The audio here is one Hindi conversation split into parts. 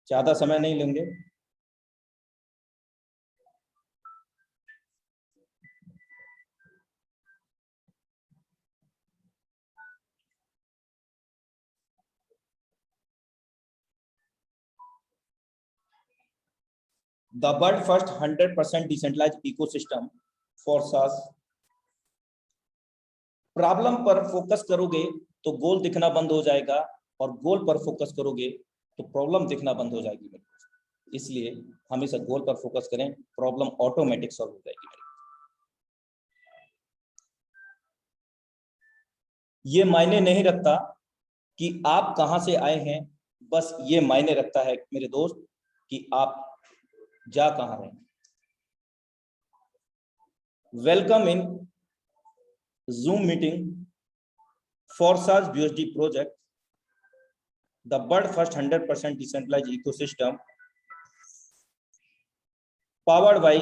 ज्यादा समय नहीं लेंगे। The world first 100% decentralized ecosystem for SaaS। Problem पर फोकस करोगे तो गोल दिखना बंद हो जाएगा, और गोल पर फोकस करोगे तो प्रॉब्लम दिखना बंद हो जाएगी मेरे को। इसलिए हमेशा गोल पर फोकस करें, प्रॉब्लम ऑटोमेटिक सॉल्व हो जाएगी मेरे को। ये मायने नहीं रखता कि आप कहां से आए हैं, बस ये मायने रखता है मेरे दोस्त कि आप जा कहां रहे हैं। Welcome in Zoom meeting for SaaS BSD project, the world first 100% decentralized ecosystem powered by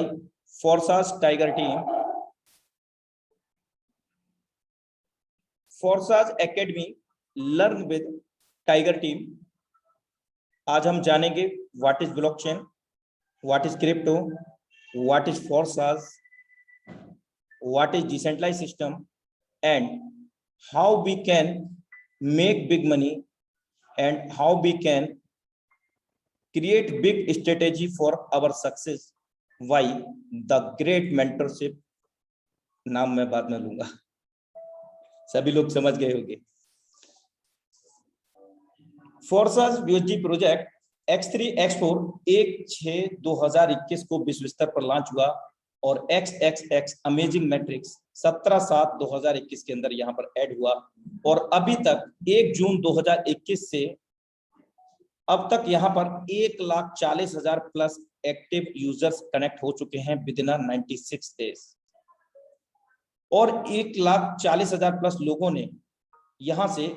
ForSaaS Tiger team, ForSaaS Academy, learn with Tiger team। आज हम जानेंगे what is blockchain, what is crypto, what is ForSaaS, what is decentralised system, and how we can make big money, and how we can create big strategy for our success। Why the great mentorship, नाम मैं बाद में लूंगा, सभी लोग समझ गए होंगे। ForSaaS BSD project X3 X4 1/6/2021 को विश्व स्तर पर लॉन्च हुआ, और XXX अमेजिंग मैट्रिक्स 17/7/2021 के अंदर यहां पर ऐड हुआ, और अभी तक 1 जून 2021 से अब तक यहां पर 1,40,000 प्लस एक्टिव यूजर्स कनेक्ट हो चुके हैं विद इन 96 डेज, और 1,40,000 प्लस लोगों ने यहां से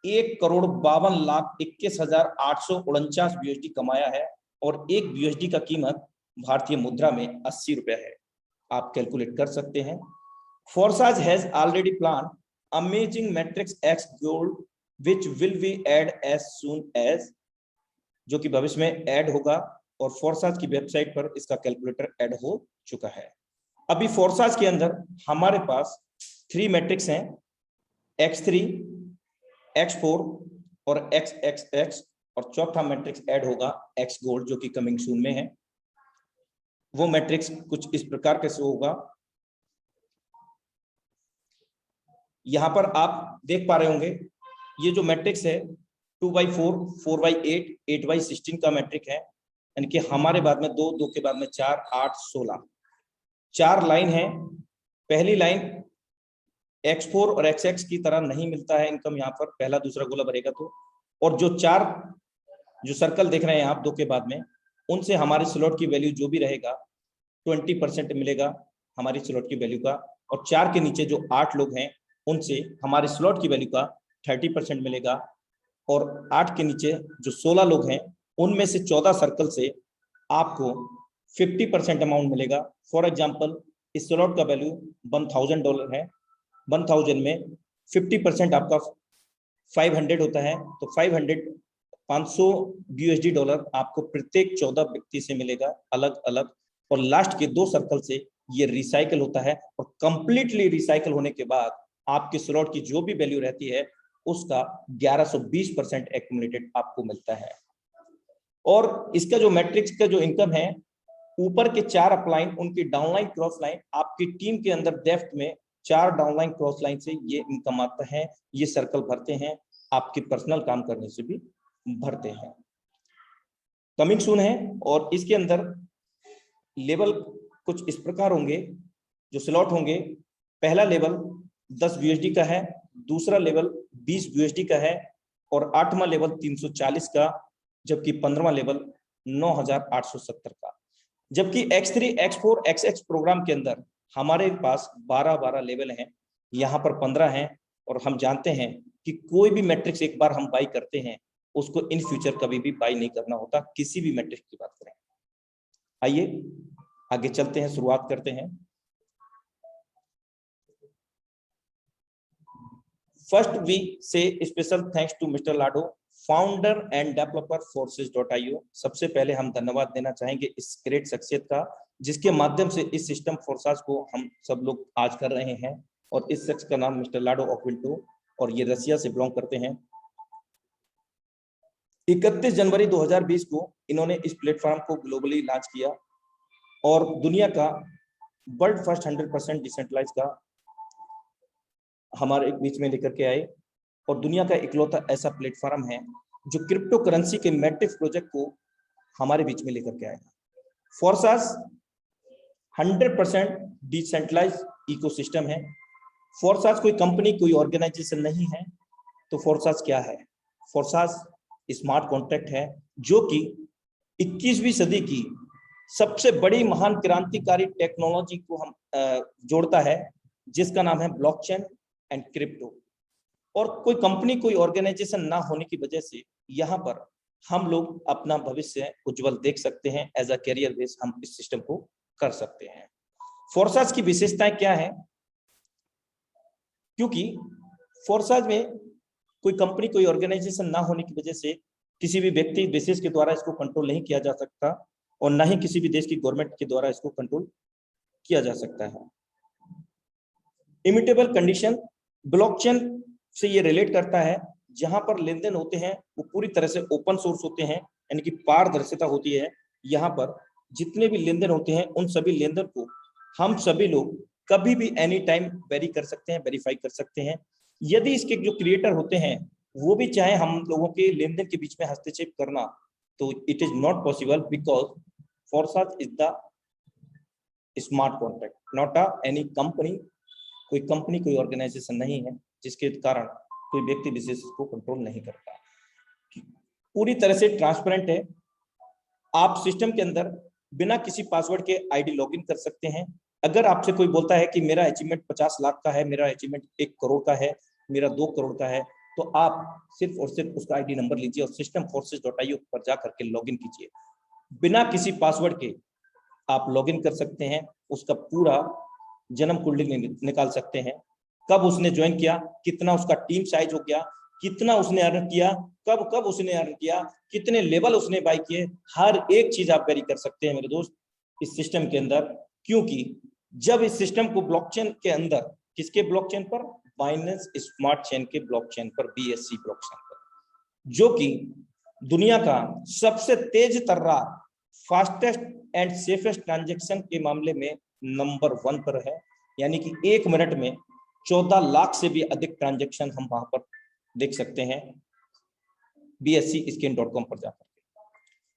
1,52,21,849 BUSD कमाया है, और एक BUSD का कीमत भारतीय मुद्रा में 80 रुपए है। आप कैलकुलेट कर सकते हैं। ForSaaS has already planned amazing metrics X gold which will be add as soon as, जो कि भविष्य में ऐड होगा, और ForSaaS की वेबसाइट पर इसका कैलकुलेटर ऐड हो चुका है। अभी ForSaaS के अंदर हमारे पास 3 मैट्रिक्स हैं, X3, X4 और XXX, और चौथा मैट्रिक्स ऐड होगा X गोल्ड, जो कि कमिंग सून में है। वो मैट्रिक्स कुछ इस प्रकार के शो होगा। यहां पर आप देख पा रहे होंगे, ये जो मैट्रिक्स है 2/4, 4/8, 8/16 का मैट्रिक है, यानी कि हमारे बाद में 2, 2 के बाद में 4, 8, 16 4 लाइन है। पहली लाइन X4 और XX की तरह नहीं मिलता है इनकम, यहाँ पर पहला दूसरा गोला भरेगा तो, और जो 4 जो सर्कल देख रहे हैं आप 2 के बाद में, उनसे हमारे स्लॉट की वैल्यू जो भी रहेगा 20% मिलेगा हमारी स्लॉट की वैल्यू का, और 4 के नीचे जो 8 लोग हैं उनसे हमारे स्लॉट की वैल्यू का 30% मिलेगा, और 8 के नीचे जो 16 लोग हैं उनमें से 14 सर्कल से आपको 50% अमाउंट मिलेगा। फॉर एग्जांपल इस स्लॉट का वैल्यू $1,000 है, 1000 में 50% आपका 500 होता है, तो 500 BUSD डॉलर आपको प्रत्येक 14 व्यक्ति से मिलेगा अलग अलग, और लास्ट के 2 सर्कल से ये रिसाइकल होता है, और कंप्लीटली रिसाइकल होने के बाद आपके स्लॉट की जो भी वैल्यू रहती है उसका 1120% एक्यूमुलेटेड आपको मिलता है। और इसका जो मैट्रिक्स का जो इनकम है, ऊपर के 4 अपलाइन उनकी डाउनलाइन क्रॉस लाइन, आपकी टीम के अंदर डेप्थ में 4 डाउनलाइन क्रॉस लाइन से ये इनकम आता है, ये सर्कल भरते हैं, आपके पर्सनल काम करने से भी भरते हैं। कमिंग सून है, और इसके अंदर लेवल कुछ इस प्रकार होंगे, जो स्लॉट होंगे। पहला लेवल 10 BUSD का है, दूसरा लेवल 20 BUSD का है, और 8वां लेवल 340 का, जबकि 15वां लेवल 9,870 का। जबकि X3, X4, XX प्रोग्राम के अंदर हमारे पास 12 लेवल हैं, यहाँ पर 15 हैं, और हम जानते हैं कि कोई भी मैट्रिक्स एक बार हम बाई करते हैं उसको इन फ्यूचर कभी भी बाई नहीं करना होता, किसी भी मैट्रिक्स की बात करें। आइए आगे चलते हैं, शुरुआत करते हैं। First we say special thanks to mister लाडो फाउंडर एंड डेवलपर forces.io। सबसे पहले हम धन्यवाद देना चाहेंगे इस ग्रेट शख्सियत का, जिसके माध्यम से इस सिस्टम फोर्साज को हम सब लोग आज कर रहे हैं। और इस शख्स का नाम मिस्टर लाडो ऑक्विंटो, और ये रसिया से बिलोंग करते हैं। 31 जनवरी 2020 को इन्होंने इस प्लेटफॉर्म को ग्लोबली लॉन्च किया और दुनिया का वर्ल्ड फर्स्ट 100% डिसेंट्रलाइज का हमारे बीच में लेकर के आए, और दुनिया का इकलौता ऐसा प्लेटफॉर्म है जो क्रिप्टो करेंसी के मैट्रिक्स प्रोजेक्ट को हमारे बीच में लेकर के आएगा। फोर्सास 100% डिसेंट्रलाइज इकोसिस्टम है। फोर्सास कोई कंपनी, कोई ऑर्गेनाइजेशन नहीं है। तो फोर्सास क्या है? फोर्सास स्मार्ट कॉन्ट्रैक्ट है जो कि 21वीं सदी की सबसे बड़ी महान क्रांतिकारी टेक्नोलॉजी को हम जोड़ता है, जिसका नाम है ब्लॉकचेन एंड क्रिप्टो। और कोई कंपनी, कोई ऑर्गेनाइजेशन ना होने की वजह से यहाँ पर हम लोग अपना भविष्य उज्जवल देख सकते हैं। एज अ कैरियर बेस हम इस सिस्टम को कर सकते हैं। फोर्सास की विशेषताएं क्या है? क्योंकि फोर्सास में कोई कंपनी, कोई ऑर्गेनाइजेशन ना होने की वजह से किसी भी व्यक्ति विशेष के द्वारा इसको कंट्रोल नहीं किया जा सकता, और ना ही किसी भी देश की गवर्नमेंट के द्वारा इसको कंट्रोल किया जा सकता है। इम्यूटेबल कंडीशन, ब्लॉकचेन से ये रिलेट करता है। जहां पर लेन देन होते हैं वो पूरी तरह से ओपन सोर्स होते हैं, यानी कि पारदर्शिता होती है। यहाँ पर जितने भी लेन देन होते हैं उन सभी लेन देन को हम सभी लोग कभी भी एनी टाइम वेरी कर सकते हैं, वेरीफाई कर सकते हैं। यदि इसके जो क्रिएटर होते हैं वो भी चाहे हम लोगों के लेन देन के बीच में हस्तक्षेप करना, तो it is not possible, because Forsage is the smart contract, not a any company. कोई कंपनी, कोई ऑर्गेनाइजेशन नहीं है जिसके कारण कोई व्यक्ति विशेष को कंट्रोल नहीं करता। पूरी तरह से ट्रांसपेरेंट है। आप सिस्टम के अंदर बिना किसी पासवर्ड के आईडी लॉगिन कर सकते हैं। अगर आपसे कोई बोलता है कि मेरा अचीवमेंट 50 लाख का है, मेरा अचीवमेंट 1 करोड़ का है, मेरा 2 करोड़ का है, तो आप सिर्फ और सिर्फ उसका आईडी नंबर लीजिए और सिस्टम forces.io पर जाकर के लॉगिन कीजिए। बिना किसी पासवर्ड के आप लॉगिन कर सकते हैं। उसका पूरा जन्म कुंडली निकाल सकते हैं, कब उसने ज्वाइन किया, कितना उसका टीम साइज हो गया, कितना उसने अर्न किया, कब कब उसने अर्न किया, कितने लेवल उसने बाय किए, हर एक चीज आप वेरी कर सकते हैं मेरे दोस्त इस सिस्टम के अंदर। क्योंकि जब इस सिस्टम को ब्लॉकचेन के अंदर, किसके ब्लॉकचेन पर? बाइनेंस स्मार्ट चेन के ब्लॉकचेन पर, BSC ब्लॉकचेन पर, जो कि दुनिया का सबसे तेज तर्रार, फास्टेस्ट एंड सेफेस्ट ट्रांजेक्शन के मामले में नंबर 1 पर है। यानी कि 1 मिनट में 14 लाख से भी अधिक ट्रांजेक्शन हम वहां पर देख सकते हैं bscscan.com पर जाकर।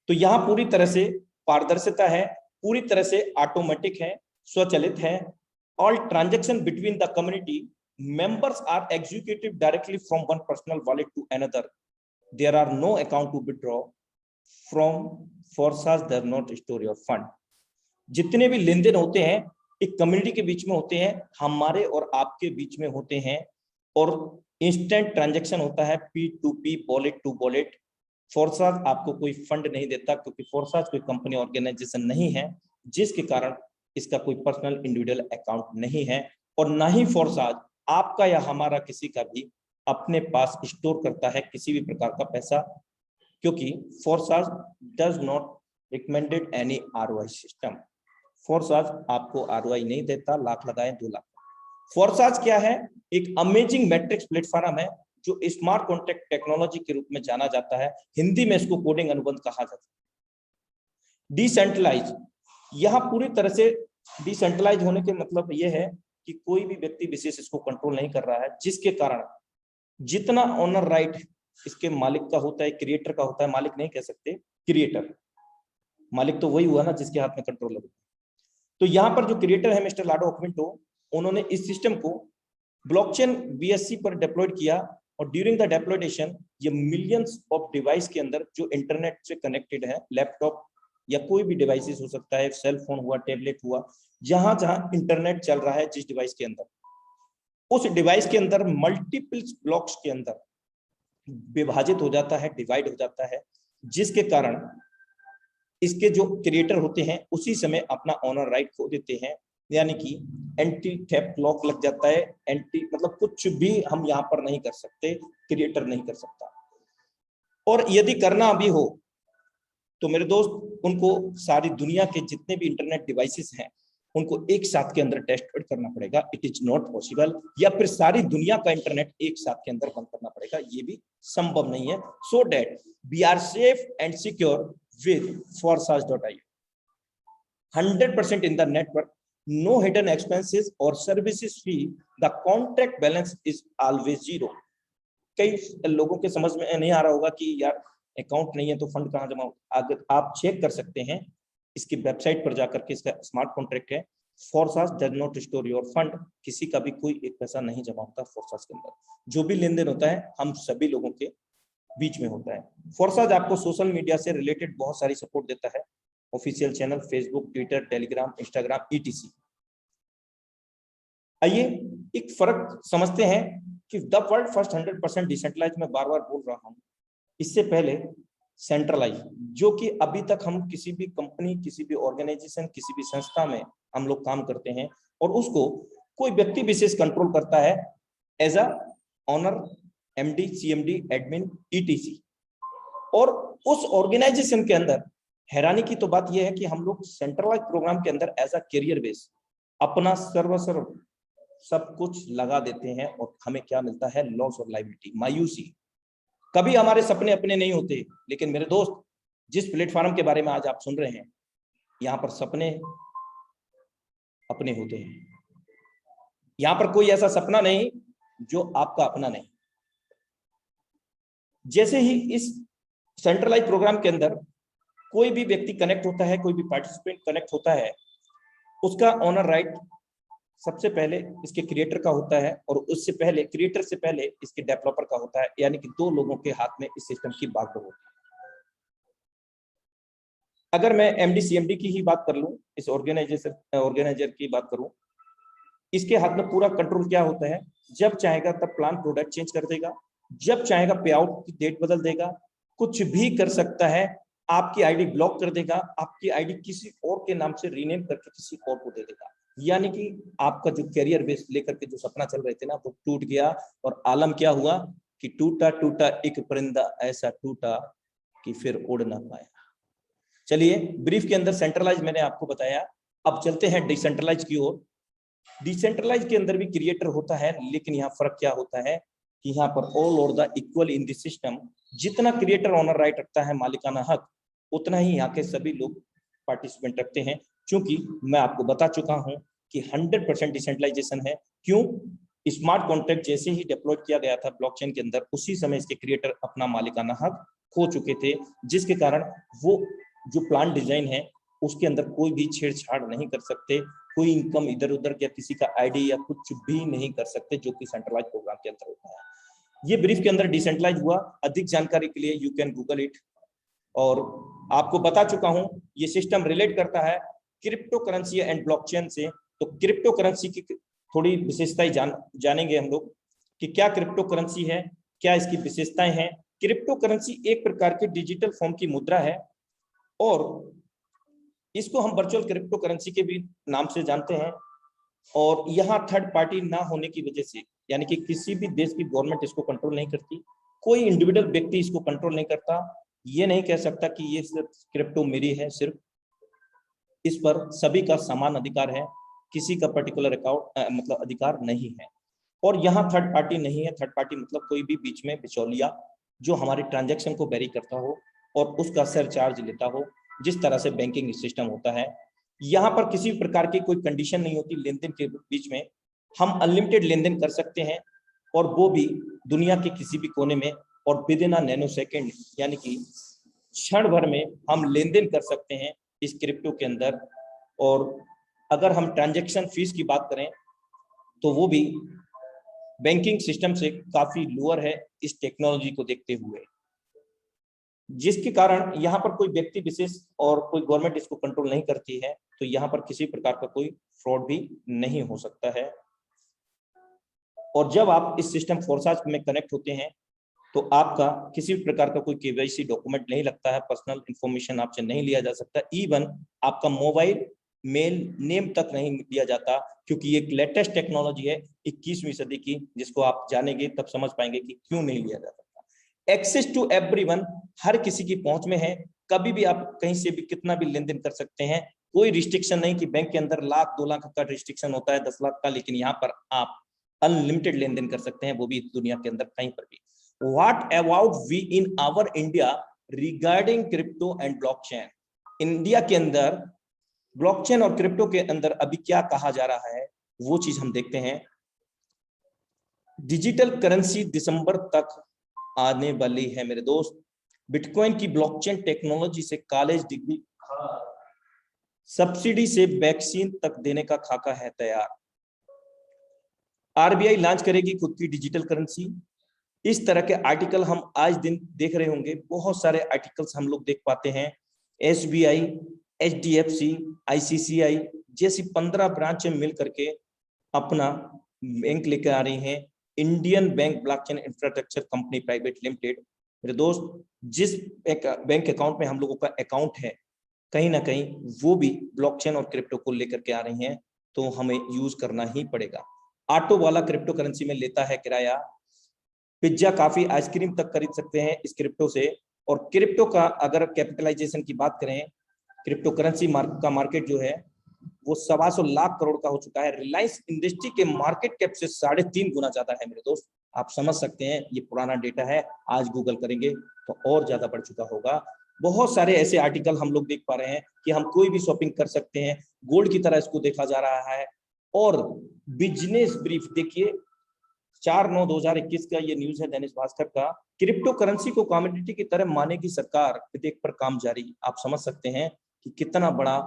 तो यहाँ पूरी तरह से पारदर्शिता है, पूरी तरह से ऑटोमेटिक है, स्वचालित है। All transaction between the community members are executed directly from one personal wallet to another. There are no account to withdraw from. Forsas does not store your fund. जितने भी लेन देन होते हैं एक कम्युनिटी के बीच में होते हैं, हमारे और आपके बीच में होते हैं, और इंस्टेंट ट्रांजैक्शन होता है P2P, वॉलेट टू वॉलेट। फोर्सास आपको कोई फंड नहीं देता, क्योंकि फोर्सास कोई कंपनी ऑर्गेनाइजेशन नहीं है, जिसके कारण इसका कोई पर्सनल इंडिविजुअल अकाउंट नहीं है। और ना ही फोर्सास आपका या हमारा किसी का भी अपने पास स्टोर करता है किसी भी प्रकार का पैसा, क्योंकि Forsage does not recommended any ROI system. Forsage आपको ROI नहीं देता, लाख लगाए 2 लाख। फोर्सास क्या है? एक अमेजिंग मैट्रिक्स प्लेटफॉर्म है जो स्मार्ट कॉन्ट्रैक्ट टेक्नोलॉजी के रूप में जाना जाता है। हिंदी में इसको कोडिंग अनुबंध कहा जाता है। डिसेंट्रलाइज, यहाँ पूरी तरह से डिसेंट्रलाइज होने के मतलब यह है कि कोई भी व्यक्ति विशेष इसको कंट्रोल नहीं कर रहा है, जिसके कारण जितना ओनर राइट इसके मालिक का होता है, क्रिएटर का होता है, मालिक नहीं कह सकते, क्रिएटर, मालिक तो वही हुआ ना जिसके हाथ में कंट्रोल है। तो यहाँ पर जो क्रिएटर है मिस्टर लाडो ऑक्विंटो, उन्होंने इस सिस्टम को ब्लॉकचेन BSC पर डिप्लॉयड किया, और ड्यूरिंग द डिप्लॉयडेशन ये मिलियंस ऑफ डिवाइस के अंदर जो इंटरनेट से कनेक्टेड है, लैपटॉप या कोई भी डिवाइसेस हो सकता है, सेल फोन हुआ, टैबलेट हुआ, जहां जहां इंटरनेट चल रहा है जिस डिवाइस के अंदर, उस डिवाइस के अंदर मल्टीपल ब्लॉक्स के अंदर विभाजित हो जाता है, डिवाइड हो जाता है, जिसके कारण इसके जो क्रिएटर होते हैं उसी समय अपना ऑनर राइट खो देते हैं। यानी कि एंटी थेफ्ट लॉक लग जाता है, एंटी मतलब कुछ भी हम यहाँ पर नहीं कर सकते, क्रिएटर नहीं कर सकता। और यदि करना भी हो तो मेरे दोस्त, उनको सारी दुनिया के जितने भी इंटरनेट डिवाइसेस हैं उनको एक साथ के अंदर टेस्ट करना पड़ेगा। It is not possible. या फिर सारी दुनिया का इंटरनेट एक साथ के अंदर बंद करना पड़ेगा, ये भी संभव नहीं है। So that we are safe and secure with forsas.io, 100% in the network, no hidden expenses or services fee, the contract balance is always zero। कई लोगों के समझ में नहीं आ रहा होगा कि यार अकाउंट नहीं है तो फंड कहाँ जमा हो। अगर आप चेक कर सकते हैं इसकी वेबसाइट पर जाकर के, इसका स्मार्ट कॉन्ट्रैक्ट है, forsas does not store your fund। किसी का भी कोई एक पैसा नहीं जमा होता forsas के अंदर। जो भी लेन देन होता है हम सभी लोगों के बीच में होता है। forsas आपको सोशल मीडिया से रिलेटेड बहुत सारी सपोर्ट देता है, official channel, Facebook, Twitter, Telegram, Instagram, etc। आइए एक फर्क समझते हैं कि द वर्ल्ड फर्स्ट 100% डिसेंट्रलाइज, मैं बार बार बोल रहा हूं, इससे पहले सेंट्रलाइज, जो कि अभी तक हम किसी भी कंपनी, किसी भी ऑर्गेनाइजेशन, किसी भी संस्था में हम लोग काम करते हैं और उसको कोई व्यक्ति विशेष कंट्रोल करता है as a owner, MD, CMD, admin, etc। और उस ऑर्गेनाइजेशन के अंदर हैरानी की तो बात यह है कि हम लोग सेंट्रलाइज प्रोग्राम के अंदर एज अ कैरियर बेस अपना सर्वस्व सब कुछ लगा देते हैं और हमें क्या मिलता है? लॉस और लायबिलिटी, मायूसी। कभी हमारे सपने अपने नहीं होते। लेकिन मेरे दोस्त, जिस प्लेटफॉर्म के बारे में आज आप सुन रहे हैं, यहाँ पर सपने अपने होते हैं। यहाँ पर कोई ऐसा सपना नहीं जो आपका अपना नहीं। जैसे ही इस सेंट्रलाइज प्रोग्राम के अंदर कोई भी व्यक्ति कनेक्ट होता है, कोई भी पार्टिसिपेंट कनेक्ट होता है, उसका ऑनर राइट सबसे पहले इसके क्रिएटर का होता है और उससे पहले, क्रिएटर से पहले इसके डेवलपर का होता है। यानी कि दो लोगों के हाथ में इस सिस्टम की बागडोर होती है। अगर मैं एमडी सीएमडी की ही बात कर लूं, इस ऑर्गेनाइजर की बात करूं, इसके हाथ में पूरा कंट्रोल क्या होता है? जब चाहेगा तब प्लान प्रोडक्ट चेंज कर देगा, जब चाहेगा पे आउट की डेट बदल देगा, कुछ भी कर सकता है। आपकी आईडी ब्लॉक कर देगा, आपकी आईडी किसी और के नाम से रीनेम करके किसी और को दे देगा। यानी कि आपका जो कैरियर बेस लेकर के जो सपना चल रहे थे ना, वो टूट गया। और आलम क्या हुआ कि टूटा टूटा एक परिंदा ऐसा टूटा कि फिर उड़ ना पाया। चलिए, ब्रीफ के अंदर सेंट्रलाइज मैंने आपको बताया, अब चलते हैं डिसेंट्रलाइज की ओर। डिसेंट्रलाइज के अंदर भी क्रिएटर होता है, लेकिन यहाँ फर्क क्या होता है कि यहाँ पर all over the equal in the system, जितना क्रिएटर ऑनर राइट रखता है, मालिकाना हक, उतना ही यहाँ के सभी लोग पार्टिसिपेंट रखते हैं। क्योंकि मैं आपको बता चुका हूं कि 100% डिसेंट्रलाइजेशन है। क्यों? स्मार्ट कॉन्ट्रैक्ट जैसे ही डिप्लॉय किया गया था ब्लॉकचेन के अंदर, उसी समय इसके क्रिएटर अपना मालिकाना हक खो चुके थे, जिसके कारण वो जो प्लान डिजाइन है उसके अंदर कोई भी छेड़छाड़ नहीं कर सकते, कोई इनकम इधर उधर या किसी का आईडी या कुछ भी नहीं कर सकते, जो कि सेंट्रलाइज प्रोग्राम के अंदर होता है। ये ब्रीफ के अंदर डिसेंट्रलाइज हुआ। अधिक जानकारी के लिए यू कैन गूगल इट। और आपको बता चुका हूं ये सिस्टम रिलेट करता है क्रिप्टो करेंसी एंड ब्लॉकचेन से। तो क्रिप्टो करेंसी की थोड़ी विशेषताएं जानेंगे हम लोग कि क्या क्रिप्टो करेंसी है, क्या इसकी विशेषताएं हैं। क्रिप्टो करेंसी एक प्रकार की डिजिटल फॉर्म की मुद्रा है और इसको हम वर्चुअल क्रिप्टो करेंसी के भी नाम से जानते हैं। और यहाँ थर्ड पार्टी ना होने की वजह से, यानी कि किसी भी देश की गवर्नमेंट इसको कंट्रोल नहीं करती, कोई इंडिविजुअल व्यक्ति इसको कंट्रोल नहीं करता। ये नहीं कह सकता कि ये सिर्फ क्रिप्टो मेरी है, सिर्फ इस पर सभी का समान अधिकार है, किसी का पर्टिकुलर अकाउंट मतलब अधिकार नहीं है। और यहाँ थर्ड पार्टी नहीं है। थर्ड पार्टी मतलब कोई भी बीच में बिचौलिया जो हमारे ट्रांजैक्शन को वेरी करता हो और उसका सरचार्ज लेता हो, जिस तरह से बैंकिंग सिस्टम होता है। यहाँ पर किसी प्रकार की कोई कंडीशन नहीं होती लेन देन के बीच में। हम अनलिमिटेड लेन देन कर सकते हैं और वो भी दुनिया के किसी भी कोने में, और with in a nano second, यानी कि क्षण भर में हम लेन देन कर सकते हैं इस क्रिप्टो के अंदर। और अगर हम ट्रांजैक्शन फीस की बात करें तो वो भी बैंकिंग सिस्टम से काफी लोअर है इस टेक्नोलॉजी को देखते हुए, जिसके कारण यहाँ पर कोई व्यक्ति विशेष और कोई गवर्नमेंट इसको कंट्रोल नहीं करती है, तो यहाँ पर किसी प्रकार का कोई फ्रॉड भी नहीं हो सकता है। और जब आप इस सिस्टम forsas में कनेक्ट होते हैं तो आपका किसी भी प्रकार का कोई केवाईसी डॉक्यूमेंट नहीं लगता है, पर्सनल इंफॉर्मेशन आपसे नहीं लिया जा सकता, इवन आपका मोबाइल मेल नेम तक नहीं लिया जाता, क्योंकि एक लेटेस्ट टेक्नोलॉजी है 21वीं सदी की, जिसको आप जानेंगे तब समझ पाएंगे कि क्यों नहीं लिया जा सकता। एक्सेस टू एवरीवन, हर किसी की पहुंच में है, कभी भी आप कहीं से भी कितना भी लेन देन कर सकते हैं, कोई रिस्ट्रिक्शन नहीं कि बैंक के अंदर 1 लाख 2 लाख का रिस्ट्रिक्शन होता है, 10 लाख का, लेकिन यहाँ पर आप अनलिमिटेड लेन देन कर सकते हैं, वो भी दुनिया के अंदर कहीं पर भी। What about we in our India regarding crypto and blockchain? India के अंदर ब्लॉकचेन और क्रिप्टो के अंदर अभी क्या कहा जा रहा है, वो चीज हम देखते हैं। डिजिटल करेंसी दिसंबर तक आने वाली है मेरे दोस्त। बिटकॉइन की ब्लॉकचेन टेक्नोलॉजी से कॉलेज डिग्री, सब्सिडी से वैक्सीन तक देने का खाका है तैयार। आरबीआई लॉन्च करेगी खुद की डिजिटल करेंसी। इस तरह के आर्टिकल हम आज दिन देख रहे होंगे, बहुत सारे आर्टिकल्स हम लोग देख पाते हैं। एसबीआई, एचडीएफसी, आईसीसीआई जैसी 15 ब्रांचें मिल करके अपना बैंक लेकर आ रही हैं, Indian bank blockchain infrastructure company private limited. मेरे दोस्त, जिस बैंक अकाउंट में हम लोगों का अकाउंट है, कहीं ना कहीं वो भी ब्लॉकचेन और क्रिप्टो को लेकर के आ रही हैं, तो हमें यूज करना ही पड़ेगा। ऑटो वाला क्रिप्टो करेंसी में लेता है किराया, पिज्जा, काफी, आइसक्रीम तक खरीद सकते हैं इस क्रिप्टो से। और क्रिप्टो का अगर कैपिटलाइजेशन की बात करें, क्रिप्टो करेंसी का मार्केट जो है वो 125 लाख करोड़ का हो चुका है। रिलायंस इंडस्ट्री के मार्केट कैप से 3.5 गुना ज्यादा है मेरे दोस्त। आप समझ सकते हैं, ये पुराना डेटा है, आज गूगल करेंगे तो और ज्यादा बढ़ चुका होगा। बहुत सारे ऐसे आर्टिकल हम लोग देख पा रहे हैं कि हम कोई भी शॉपिंग कर सकते हैं, गोल्ड की तरह इसको देखा जा रहा है। और बिजनेस ब्रीफ देखिए, 4/9/2021 का ये न्यूज है दैनिक भास्कर का। क्रिप्टो करेंसी को कमोडिटी की तरह मानेगी सरकार, विधेयक पर काम जारी। आप समझ सकते हैं कि कितना बड़ा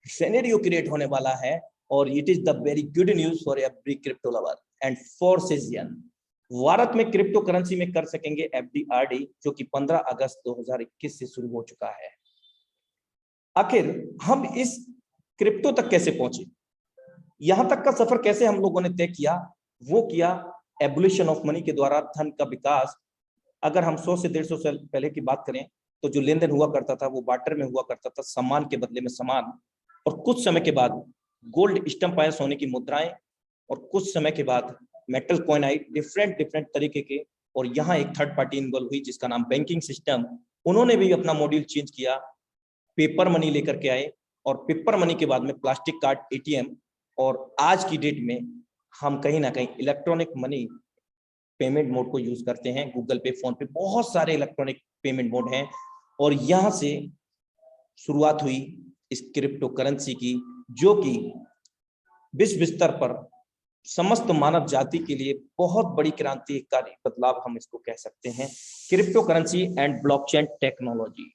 सिनेरियो क्रिएट होने वाला है, और it is the very good news for every crypto lover and for citizen. Bharat में क्रिप्टो करेंसी में कर सकेंगे एफडीआरडी, जो कि 15 अगस्त 2021 से शुरू हो चुका है। आखिर हम इस क्रिप्टो तक कैसे पहुंचे, यहां तक का सफर कैसे हम लोगों ने तय किया? वो किया एवोल्यूशन ऑफ मनी के द्वारा, धन का विकास। अगर हम 100 से 150 साल पहले की बात करें तो जो लेन देन हुआ करता था वो बार्टर में हुआ करता था, सामान के बदले में सामान। और कुछ समय के बाद गोल्ड स्टम्प आया, सोने की मुद्राएं, और कुछ समय के बाद मेटल कॉइन आई, डिफरेंट तरीके के। और यहाँ एक थर्ड पार्टी इन्वॉल्व हुई जिसका नाम बैंकिंग सिस्टम। उन्होंने भी अपना मॉड्यूल चेंज किया, पेपर मनी लेकर के आए, और पेपर मनी के बाद में प्लास्टिक कार्ड, एटीएम, और आज की डेट में हम कहीं ना कहीं इलेक्ट्रॉनिक मनी पेमेंट मोड को यूज करते हैं। गूगल पे, फोन पे, बहुत सारे इलेक्ट्रॉनिक पेमेंट मोड हैं। और यहां से शुरुआत हुई इस क्रिप्टो करेंसी की, जो कि विश्व स्तर पर समस्त मानव जाति के लिए बहुत बड़ी क्रांतिकारी बदलाव हम इसको कह सकते हैं। Crypto currency and blockchain technology.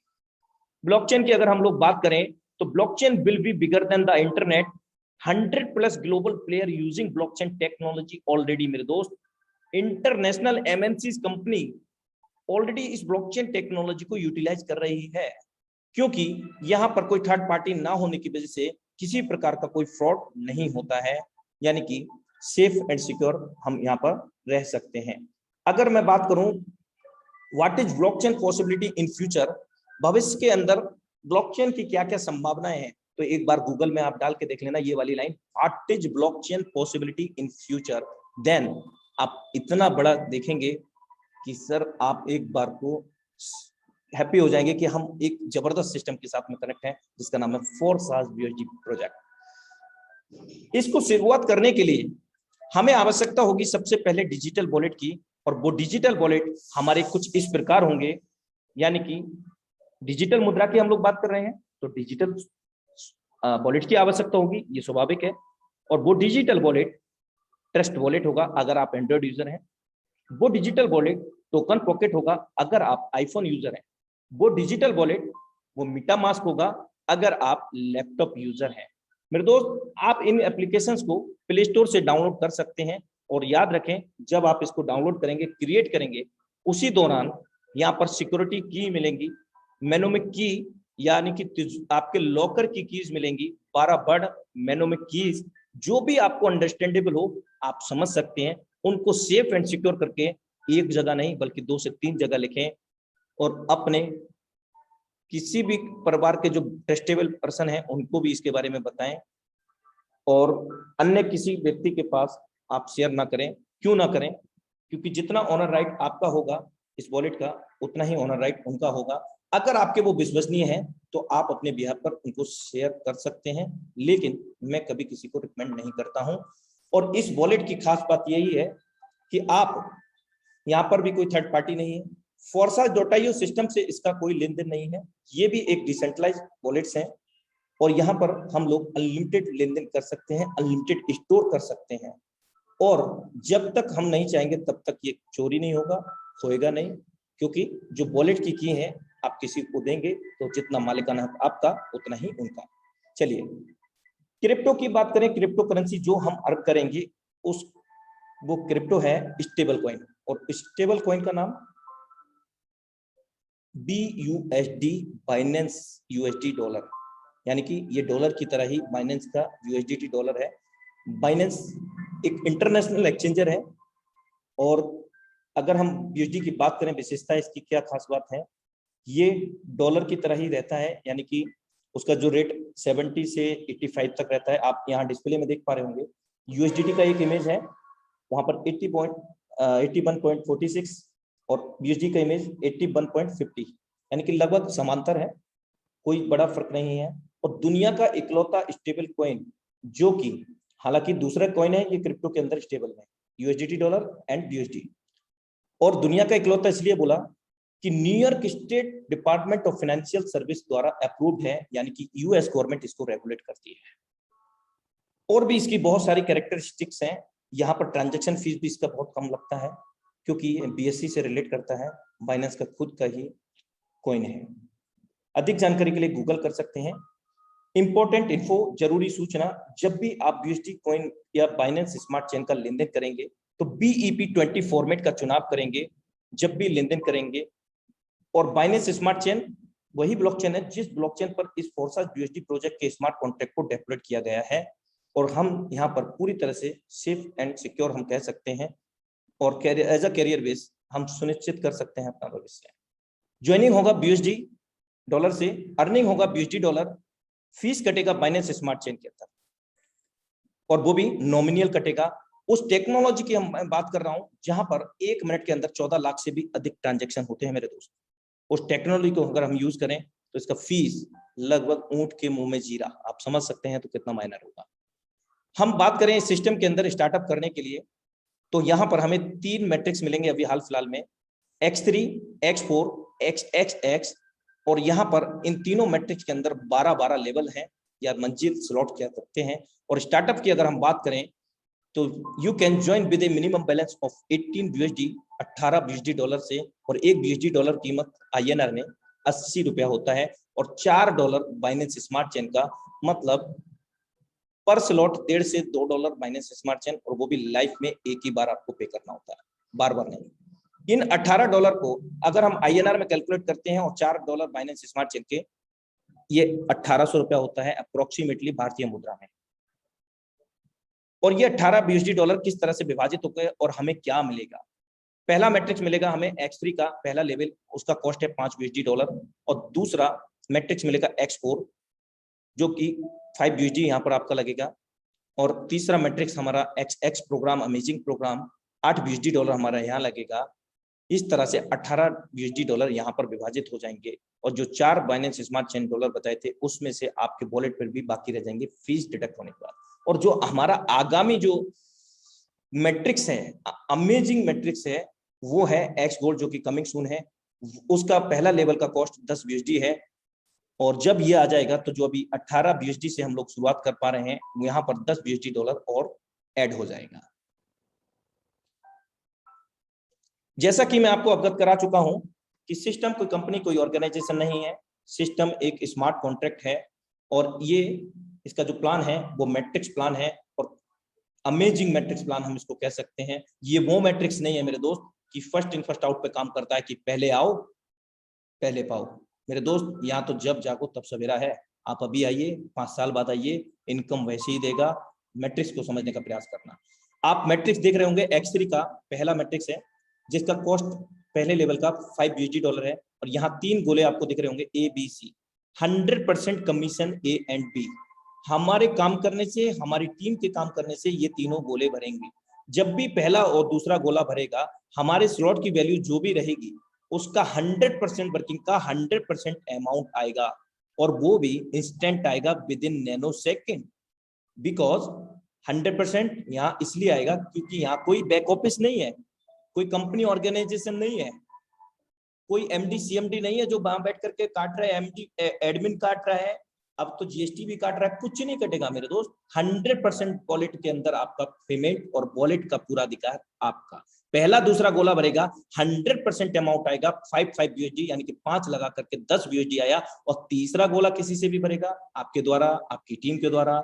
Blockchain की अगर हम लोग बात करें तो blockchain will be bigger than the internet, 100+ global player using blockchain technology already. मेरे दोस्त, इंटरनेशनल एमएनसी कंपनी ऑलरेडी इस ब्लॉकचेन टेक्नोलॉजी को यूटिलाइज कर रही है, क्योंकि यहां पर कोई थर्ड पार्टी ना होने की वजह से किसी प्रकार का कोई फ्रॉड नहीं होता है, यानी कि सेफ एंड सिक्योर हम यहाँ पर रह सकते हैं। अगर मैं बात करूं what is blockchain possibility in future, भविष्य के अंदर ब्लॉकचेन की क्या क्या संभावनाएं हैं, तो एक बार गूगल में आप डाल के देख लेना ये वाली line, what is blockchain possibility in future. Then आप इतना बड़ा देखेंगे कि सर आप एक बार को हैप्पी हो जाएंगे कि हम एक जबरदस्त सिस्टम के साथ में कनेक्ट हैं, जिसका नाम है फोरसास BSD प्रोजेक्ट। इसको शुरुआत करने के लिए हमें आवश्यकता होगी सबसे पहले डिजिटल वॉलेट की, और वो डिजिटल वॉलेट हमारे कुछ इस प्रकार होंगे, यानी कि डिजिटल मुद्रा की हम लोग बात कर रहे हैं तो डिजिटल वॉलेट की आवश्यकता होगी, ये स्वाभाविक है। और वो डिजिटल वॉलेट ट्रस्ट वॉलेट होगा अगर आप एंड्रॉइड यूजर हैं, वो डिजिटल वॉलेट टोकन पॉकेट होगा अगर आप आईफोन यूजर हैं, वो डिजिटल वॉलेट वो मेटामास्क होगा अगर आप लैपटॉप यूजर हैं। मेरे दोस्त, आप इन एप्लीकेशंस को प्ले स्टोर से डाउनलोड कर सकते हैं, और याद रखें जब आप इसको डाउनलोड करेंगे, क्रिएट करेंगे, उसी दौरान यहाँ पर सिक्योरिटी की मिलेंगी, मेनोमिक की, यानी कि आपके लॉकर की कीज मिलेंगी, 12 वर्ड मेनोमिक कीज, जो भी आपको अंडरस्टैंडेबल हो आप समझ सकते हैं। उनको सेफ एंड सिक्योर करके एक जगह नहीं बल्कि 2 से 3 जगह लिखें, और अपने किसी भी परिवार के जो ट्रस्टेबल पर्सन हैं उनको भी इसके बारे में बताएं, और अन्य किसी व्यक्ति के पास आप शेयर ना करें। क्यों ना करें? क्योंकि जितना ऑनर राइट आपका होगा इस वॉलेट का उतना ही ओनर राइट उनका होगा। अगर आपके वो विश्वसनीय है तो आप अपने बिहाफ पर उनको शेयर कर सकते हैं, लेकिन मैं कभी किसी को रिकमेंड नहीं करता हूं। और इस वॉलेट की खास बात यही है कि आप यहाँ पर भी कोई थर्ड पार्टी नहीं है, Forza.io सिस्टम से इसका कोई लेन देन नहीं है। ये भी एक डिसेंट्रलाइज वॉलेट्स है और यहाँ पर हम लोग अनलिमिटेड लेन देन कर सकते हैं, अनलिमिटेड स्टोर कर सकते हैं, और जब तक हम नहीं चाहेंगे तब तक ये चोरी नहीं होगा, खोएगा नहीं, क्योंकि जो वॉलेट की है आप किसी को देंगे तो जितना मालिकाना हक आपका उतना ही उनका। चलिए क्रिप्टो की बात करें। क्रिप्टो करेंसी जो हम अर्न करेंगे उस वो क्रिप्टो है स्टेबल कॉइन, और स्टेबल कॉइन का नाम BUSD, बाइनेंस USD डॉलर, यानी कि ये डॉलर की तरह ही बाइनेंस का USDT डॉलर है। बाइनेंस एक इंटरनेशनल एक्सचेंजर है, और अगर हम USD की बात करें विशेषता इसकी क्या खास बात है, ये डॉलर की तरह ही रहता है, यानी कि उसका जो रेट 70 से 85 तक रहता है। आप यहाँ डिस्प्ले में देख पा रहे होंगे USDT का एक इमेज है, वहां पर 81.46 और USD का इमेज 81.50, यानी कि लगभग समांतर है, कोई बड़ा फर्क नहीं है। और दुनिया का इकलौता स्टेबल कॉइन जो कि हालांकि दूसरा कॉइन है ये क्रिप्टो के अंदर स्टेबल है, USDT डॉलर एंड USD, और दुनिया का इकलौता इसलिए बोला कि New York state department of financial service द्वारा अप्रूव्ड है, यानी कि US गवर्नमेंट इसको रेगुलेट करती है। और भी इसकी बहुत सारी कैरेक्टरिस्टिक्स हैं। यहाँ पर ट्रांजैक्शन फीस भी इसका बहुत कम लगता है, क्योंकि BSC से रिलेट करता है, बाइनेंस का खुद का ही कॉइन है। अधिक जानकारी के लिए गूगल कर सकते हैं। इंपॉर्टेंट इन्फो, जरूरी सूचना, जब भी आप USD कॉइन या बाइनेंस स्मार्ट चेन का लेन देन करेंगे तो BEP20 फॉर्मेट का चुनाव करेंगे जब भी लेन देन करेंगे। और बाइनेंस स्मार्ट चेन वही ब्लॉकचेन है जिस ब्लॉकचेन पर इस Forza USD प्रोजेक्ट के स्मार्ट कॉन्ट्रैक्ट को डेप्लॉयड किया गया है, और हम यहाँ पर पूरी तरह से सेफ एंड सिक्योर हम कह सकते हैं, और एज अ कैरियर बेस हम सुनिश्चित कर सकते हैं अपना भविष्य। ज्वाइनिंग होगा BUSD डॉलर से, अर्निंग होगा BUSD डॉलर, फीस कटेगा बाइनेंस स्मार्ट चेन के अंदर, और वो भी नॉमिनल कटेगा। उस टेक्नोलॉजी की हम बात कर रहा हूं जहां पर 1 मिनट के अंदर 14 लाख से भी अधिक ट्रांजैक्शन होते हैं मेरे दोस्त। उस टेक्नोलॉजी को अगर हम यूज करें तो इसका फीस लगभग ऊंट के मुंह में जीरा, आप समझ सकते हैं तो कितना मायनर होगा। हम बात करें इस सिस्टम के अंदर स्टार्टअप करने के लिए, तो यहाँ पर हमें 3 मैट्रिक्स मिलेंगे अभी हाल फिलहाल में, X3, X4, XXX, और यहाँ पर इन तीनों मैट्रिक्स के अंदर 12-12 लेवल हैं या मंजिल स्लॉट कह सकते हैं। और स्टार्टअप की अगर हम बात करें तो you can join with A minimum balance of 18 USD, 18 USD dollar से, और 1 USD डॉलर कीमत INR में 80 रुपया होता है, और $4 बाइनेंस स्मार्ट चेन का, मतलब पर स्लॉट $1.5 से $2 बाइनेंस स्मार्ट चेन, और वो भी लाइफ में एक ही बार आपको पे करना होता है, बार बार नहीं। इन $18 को अगर हम INR में कैलकुलेट करते हैं और $4 बाइनेंस स्मार्ट चेन के, ये 1800 रुपया होता है अप्रोक्सीमेटली भारतीय मुद्रा में। और ये 18 USD डॉलर किस तरह से विभाजित हो गए और हमें क्या मिलेगा? पहला मैट्रिक्स मिलेगा हमें X3 का पहला लेवल, उसका कॉस्ट है 5 USD डॉलर, और दूसरा मैट्रिक्स मिलेगा X4 जो कि 5 USD यहाँ पर आपका लगेगा, और तीसरा मैट्रिक्स हमारा XX programme, amazing programme, 8 USD dollar हमारा यहाँ लगेगा। इस तरह से 18 USD डॉलर यहाँ पर विभाजित हो जाएंगे, और जो 4 बाइनेंस स्मार्ट चेन डॉलर बताए थे उसमें से आपके वॉलेट पर भी बाकी रह जाएंगे फीस डिडक्ट होने के बाद। और जो हमारा आगामी जो मैट्रिक्स है, अमेजिंग मैट्रिक्स है, वो है X गोल्ड जो कि कमिंग सून है। उसका पहला लेवल का कॉस्ट 10 USD है, और जब ये आ जाएगा तो जो अभी 18 USD से हम लोग शुरुआत कर पा रहे हैं, यहाँ पर 10 USD डॉलर और ऐड हो जाएगा। जैसा कि मैं आपको अवगत करा चुका हूं कि सिस्टम कोई कंपनी, कोई ऑर्गेनाइजेशन नहीं है, सिस्टम एक स्मार्ट कॉन्ट्रैक्ट है, और ये इसका जो प्लान है वो मैट्रिक्स प्लान है, और अमेजिंग मैट्रिक्स प्लान हम इसको कह सकते हैं। ये वो मैट्रिक्स नहीं है मेरे दोस्त कि फर्स्ट इन फर्स्ट आउट पे काम करता है कि पहले आओ पहले पाओ। मेरे दोस्त, यहाँ तो जब जागो तब सवेरा है। आप अभी आइए, 5 साल बाद आइए, इनकम वैसे ही देगा। मैट्रिक्स को समझने का प्रयास करना। आप मैट्रिक्स देख रहे होंगे, X3 का पहला मैट्रिक्स है जिसका कॉस्ट पहले लेवल का 5 USD डॉलर है, और यहाँ 3 गोले आपको दिख रहे होंगे ABC, 100% commission A and B। हमारे काम करने से, हमारी टीम के काम करने से ये तीनों गोले भरेंगे, जब भी पहला और दूसरा गोला भरेगा हमारे स्लॉट की वैल्यू जो भी रहेगी उसका 100% वर्किंग का 100% अमाउंट आएगा, और वो भी इंस्टेंट आएगा with in nano second. Because 100% यहाँ इसलिए आएगा क्योंकि यहाँ कोई बैक ऑफिस नहीं है, कोई कंपनी ऑर्गेनाइजेशन नहीं है, कोई एमडी सीएमडी नहीं है जो वहां बैठ करके काट रहा है, एमडी एडमिन काट रहा है, अब तो जीएसटी भी काट रहा है, कुछ नहीं कटेगा मेरे दोस्त। 100% वॉलेट के अंदर आपका पेमेंट और वॉलेट का पूरा अधिकार आपका। पहला दूसरा गोला भरेगा 100% अमाउंट आएगा 5 यूएसडी, यानी कि 5 लगा करके 10 यूएसडी आया, और तीसरा गोला किसी से भी भरेगा, आपके द्वारा, आपकी टीम के द्वारा,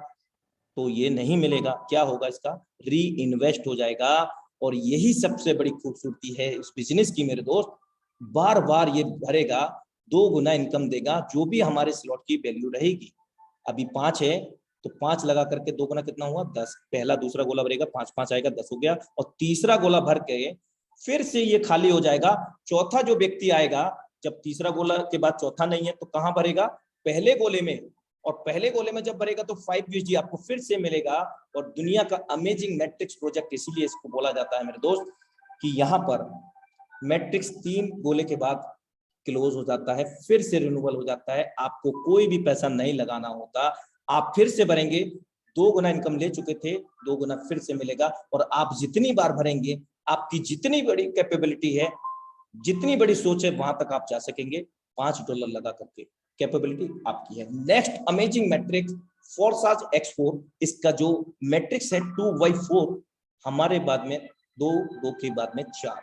तो ये नहीं मिलेगा। क्या होगा इसका? री इन्वेस्ट हो जाएगा। और यही सबसे बड़ी खूबसूरती है इस बिजनेस की मेरे दोस्त, बार बार ये भरेगा, 2 गुना इनकम देगा जो भी हमारे स्लॉट की वैल्यू रहेगी। अभी 5 है तो 5 लगा करके 2 गुना कितना हुआ? 10। पहला दूसरा गोला भरेगा, 5 5 आएगा, 10 हो गया, और तीसरा गोला भर के फिर से ये खाली हो जाएगा। चौथा जो व्यक्ति आएगा, जब तीसरा गोला के बाद चौथा नहीं है तो कहाँ भरेगा? पहले गोले में, और पहले गोले में जब भरेगा तो 5 यूएसडी आपको फिर से मिलेगा। और दुनिया का अमेजिंग मैट्रिक्स प्रोजेक्ट इसीलिए इसको बोला जाता है मेरे दोस्त कि यहाँ पर मैट्रिक्स 3 गोले के बाद क्लोज हो जाता है, फिर से रिन्यूअल हो जाता है, आपको कोई भी पैसा नहीं लगाना होता, आप फिर से भरेंगे, 2 गुना इनकम ले चुके थे, 2 गुना फिर से मिलेगा। और आप जितनी बार भरेंगे, आपकी जितनी बड़ी कैपेबिलिटी है, जितनी बड़ी सोच है, वहां तक आप जा सकेंगे $5 लगा करके, कैपेबिलिटी आपकी है। Next amazing matrix Forsage X4, इसका जो मैट्रिक्स है 2/4, हमारे बाद में 2 के बाद में 4,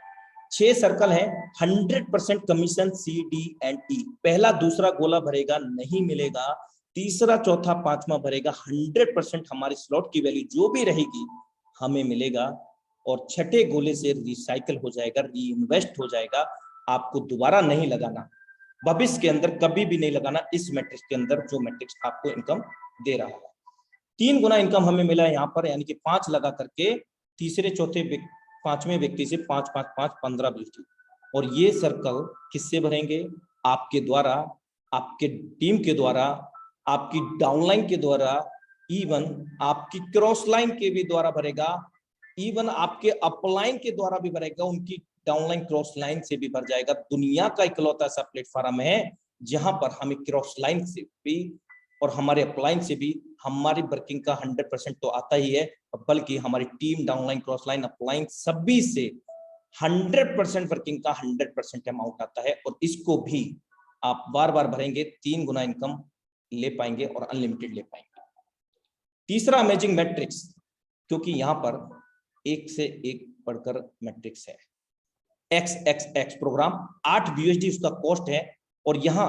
6 सर्कल है, 100% commission C D and E। पहला दूसरा गोला भरेगा नहीं मिलेगा, तीसरा चौथा पांचवा भरेगा, 100% हमारी स्लॉट की वैल्यू जो भी रहेगी हमें मिलेगा, और छठे गोले से रिसाइकल हो जाएगा, री इन्वेस्ट हो जाएगा, आपको दोबारा नहीं लगाना, भविष्य के अंदर कभी भी नहीं लगाना इस मैट्रिक्स के अंदर जो मैट्रिक्स आपको इनकम दे रहा है। 3 गुना इनकम हमें मिला यहाँ पर, यानी कि 5 लगा करके तीसरे चौथे पांचवें व्यक्ति से 5 5 5 15 20। और ये सर्कल किससे भरेंगे? आपके द्वारा, आपके टीम के द्वारा, आपकी डाउनलाइन के द्वारा, इवन आपकी क्रॉस लाइन के भी द्वारा भरेगा, इवन आपके अपलाइन के द्वारा भी भरेगा, उनकी डाउनलाइन क्रॉस लाइन से भी भर जाएगा। दुनिया का इकलौता ऐसा प्लेटफॉर्म है जहां पर हमें क्रॉस लाइन से भी और हमारे अपलाइन से भी हमारी वर्किंग का 100% तो आता ही है, बल्कि हमारी team, downline, cross line, upline सभी से 100% वर्किंग का 100% अमाउंट आता है। और इसको भी आप बार बार भरेंगे, 3 गुना इनकम ले पाएंगे और अनलिमिटेड ले पाएंगे। तीसरा अमेजिंग मैट्रिक्स, क्योंकि यहाँ पर एक से एक बढ़कर मैट्रिक्स है, XXX प्रोग्राम, 8 USD उसका कॉस्ट है। और यहाँ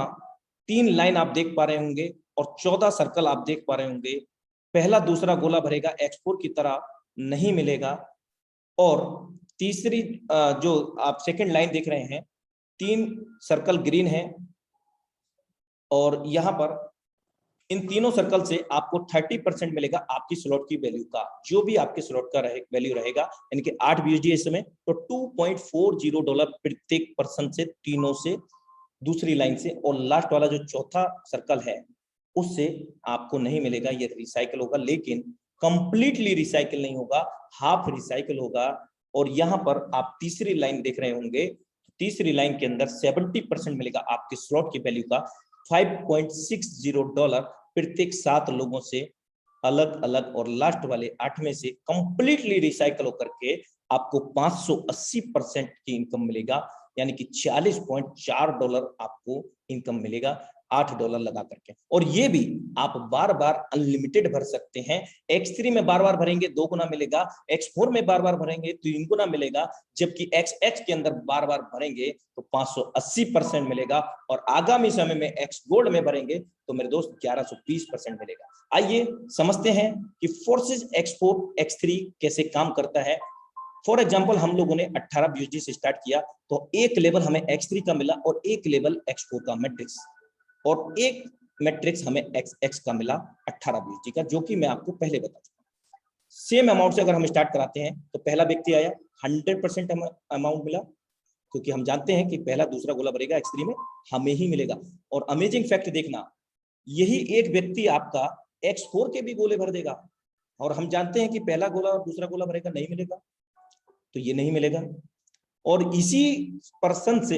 3 लाइन आप देख पा रहे होंगे और 14 सर्कल आप देख पा रहे होंगे। पहला दूसरा गोला भरेगा, X4 की तरह नहीं मिलेगा। और तीसरी जो आप सेकंड लाइन देख रहे हैं, 3 सर्कल ग्रीन है, और यहाँ पर इन तीनों सर्कल से आपको 30% मिलेगा आपकी स्लॉट की वैल्यू का, जो भी आपके स्लॉट का वैल्यू रहेगा, यानी कि 8 USD इस समय, तो $2.40 प्रत्येक पर्सन से, तीनों से, दूसरी लाइन से। और लास्ट वाला जो चौथा सर्कल है उससे आपको नहीं मिलेगा, ये रिसाइकल होगा, लेकिन कंप्लीटली रिसाइकल नहीं होगा, हाफ रिसाइकल होगा। और यहाँ पर आप तीसरी लाइन देख रहे होंगे, तीसरी लाइन के अंदर 70% मिलेगा आपके स्लॉट की वैल्यू का, $5.60 प्रत्येक 7 लोगों से अलग अलग। और लास्ट वाले 8वें से कंप्लीटली रिसाइकल होकर के आपको 580% की इनकम मिलेगा, यानी कि $40.4 आपको इनकम मिलेगा, $8 लगा करके। और ये भी आप बार बार अनलिमिटेड भर सकते हैं। X3 में बार बार भरेंगे 2 गुना मिलेगा, X4 में बार बार भरेंगे 3 गुना मिलेगा, जबकि XX के अंदर बार बार भरेंगे तो 580% मिलेगा। और आगामी समय में X गोल्ड में भरेंगे तो मेरे दोस्त 1120% मिलेगा। आइए समझते हैं कि फोर्सेज X4 X3 कैसे काम करता है। फॉर एग्जाम्पल, हम लोगों ने 18 USD से स्टार्ट किया, तो एक लेवल हमें X3 का मिला और एक लेवल X4 का मैट्रिक्स, और एक मैट्रिक्स हमें XX का मिला 18 USD का, जो कि मैं आपको पहले बता चुका। सेम अमाउंट से अगर हम स्टार्ट कराते हैं तो पहला व्यक्ति आया, 100% अमाउंट मिला, क्योंकि हम जानते हैं कि पहला दूसरा गोला भरेगा X3 में हमें ही मिलेगा। और अमेजिंग फैक्ट देखना, यही एक व्यक्ति आपका X4 के भी गोले भर देगा, और हम जानते हैं कि पहला गोला और दूसरा गोला भरेगा नहीं मिलेगा, तो ये नहीं मिलेगा। और इसी पर्सन से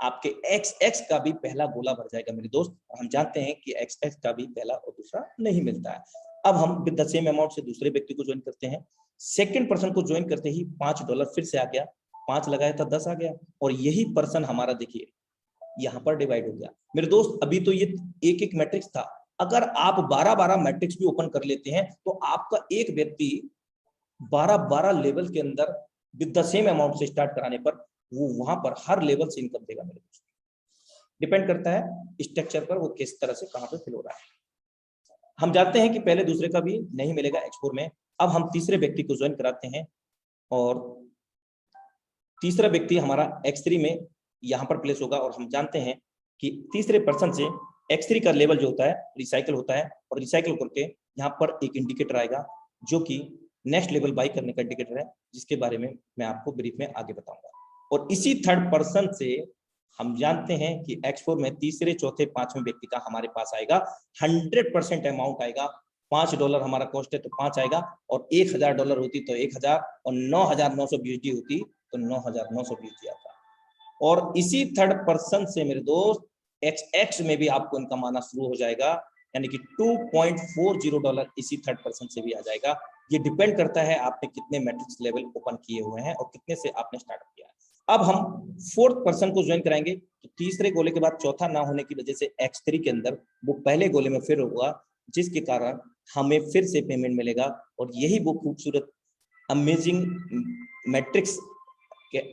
आपके एक्स एक्स का भी पहला गोला भर जाएगा मेरे दोस्त। हम जानते हैं कि एक्स एक्स का भी पहला और दूसरा नहीं मिलता है। अब हम विद द सेम अमाउंट से दूसरे व्यक्ति को ज्वाइन करते हैं। सेकंड पर्सन को ज्वाइन करते ही $5 फिर से आ गया, 5 लगाया था 10 आ गया, और यही पर्सन हमारा देखिए यहाँ पर डिवाइड हो गया मेरे दोस्त। अभी तो ये एक एक मैट्रिक्स था, अगर आप 12-12 मैट्रिक्स भी ओपन कर लेते हैं तो आपका एक व्यक्ति 12-12 लेवल के अंदर विद द सेम अमाउंट से स्टार्ट कराने पर वो वहां पर हर लेवल से इनकम देगा मेरे दोस्त। डिपेंड करता है स्ट्रक्चर पर, वो किस तरह से कहां पे फिल हो रहा है। हम जानते हैं कि पहले दूसरे का भी नहीं मिलेगा X4 में। अब हम तीसरे व्यक्ति को ज्वाइन कराते हैं और तीसरा व्यक्ति हमारा X3 में यहाँ पर प्लेस होगा। और हम जानते हैं कि तीसरे पर्सन से X3 का लेवल जो होता है रिसाइकल होता है, और रिसाइकल करके यहाँ पर एक इंडिकेटर आएगा जो कि नेक्स्ट लेवल बाई करने का इंडिकेटर है, जिसके बारे में मैं आपको ब्रीफ में आगे बताऊंगा। और इसी थर्ड पर्सन से हम जानते हैं कि X4 में तीसरे चौथे पांचवें व्यक्ति का हमारे पास आएगा 100% अमाउंट आएगा। $5 हमारा कॉस्ट है तो 5 आएगा, और $1000 होती तो 1000, और 9900 BSD होती तो 9900 BSD आता। और इसी थर्ड पर्सन से मेरे दोस्त XX में भी आपको इनकम आना शुरू हो जाएगा, यानी कि $2.40 इसी थर्ड पर्सन से भी आ जाएगा। ये डिपेंड करता है आपने कितने मैट्रिक्स लेवल ओपन किए हुए हैं और कितने से आपने स्टार्ट किया है। अब हम फोर्थ पर्सन को ज्वाइन कराएंगे तो तीसरे गोले के बाद चौथा ना होने की वजह से X3 के अंदर वो पहले गोले में फिर होगा, जिसके कारण हमें फिर से पेमेंट मिलेगा। और यही वो खूबसूरत अमेजिंग मैट्रिक्स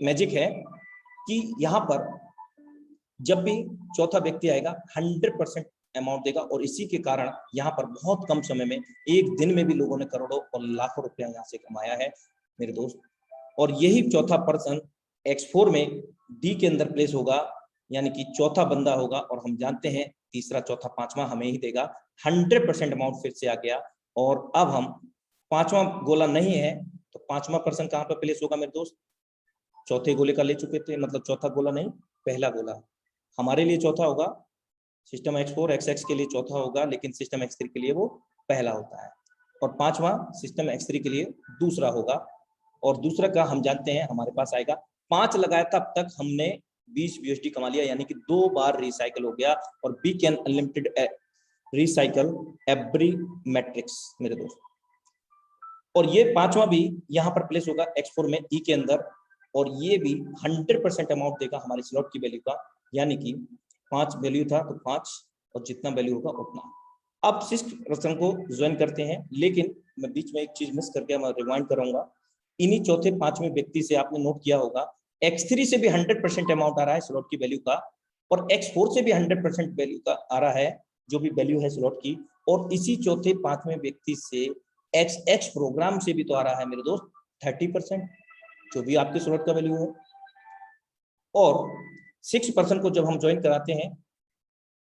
मैजिक है कि यहाँ पर जब भी चौथा व्यक्ति आएगा 100% अमाउंट देगा, और इसी के कारण यहाँ पर बहुत कम समय में एक दिन में भी लोगों ने करोड़ों और लाखों रुपया यहाँ से कमाया है मेरे दोस्त। और यही चौथा पर्सन X4 में D के अंदर प्लेस होगा, यानी कि चौथा बंदा होगा। और हम जानते हैं तीसरा चौथा पांचवा हमें ही देगा। 100% अमाउंट फिर से आ गया। और अब हम पांचवा गोला नहीं है तो पांचवा पर्सन कहाँ पर प्लेस होगा मेरे दोस्त? चौथे गोले का ले चुके थे, मतलब चौथा गोला नहीं, पहला गोला हमारे लिए चौथा होगा। सिस्टम X4 XX के लिए चौथा होगा, लेकिन सिस्टम X3 के लिए वो पहला होता है। और पांचवा सिस्टम X3 के लिए दूसरा होगा। और दूसरा का हम जानते हैं हमारे पास आएगा 5 लगाया था, अब तक हमने 20 BSD कमा लिया, यानी कि 2 बार रिसाइकल हो गया। और we can unlimited recycle every matrix मेरे दोस्त। और ये पांचवा भी यहाँ पर प्लेस होगा X4 में E के अंदर, और ये भी 100% अमाउंट देगा हमारे स्लॉट की वैल्यू का, यानी कि 5 वैल्यू था तो 5, और जितना वैल्यू होगा उतना। अब सिक्स्थ पर्सन को ज्वाइन करते हैं, लेकिन मैं बीच में एक चीज मिस करके मैं रिवाइंड करूंगा। इन्हीं चौथे पांचवें व्यक्ति से आपने नोट किया होगा X3 से भी 100% अमाउंट आ रहा है स्लॉट की वैल्यू का, और X4 से भी 100% वैल्यू का आ रहा है जो भी वैल्यू है स्लॉट की। और इसी चौथे पांचवें व्यक्ति से XX प्रोग्राम से भी तो आ रहा है मेरे दोस्त 30%, जो भी आपके स्लॉट का वैल्यू है। और 6% को जब हम ज्वाइन कराते हैं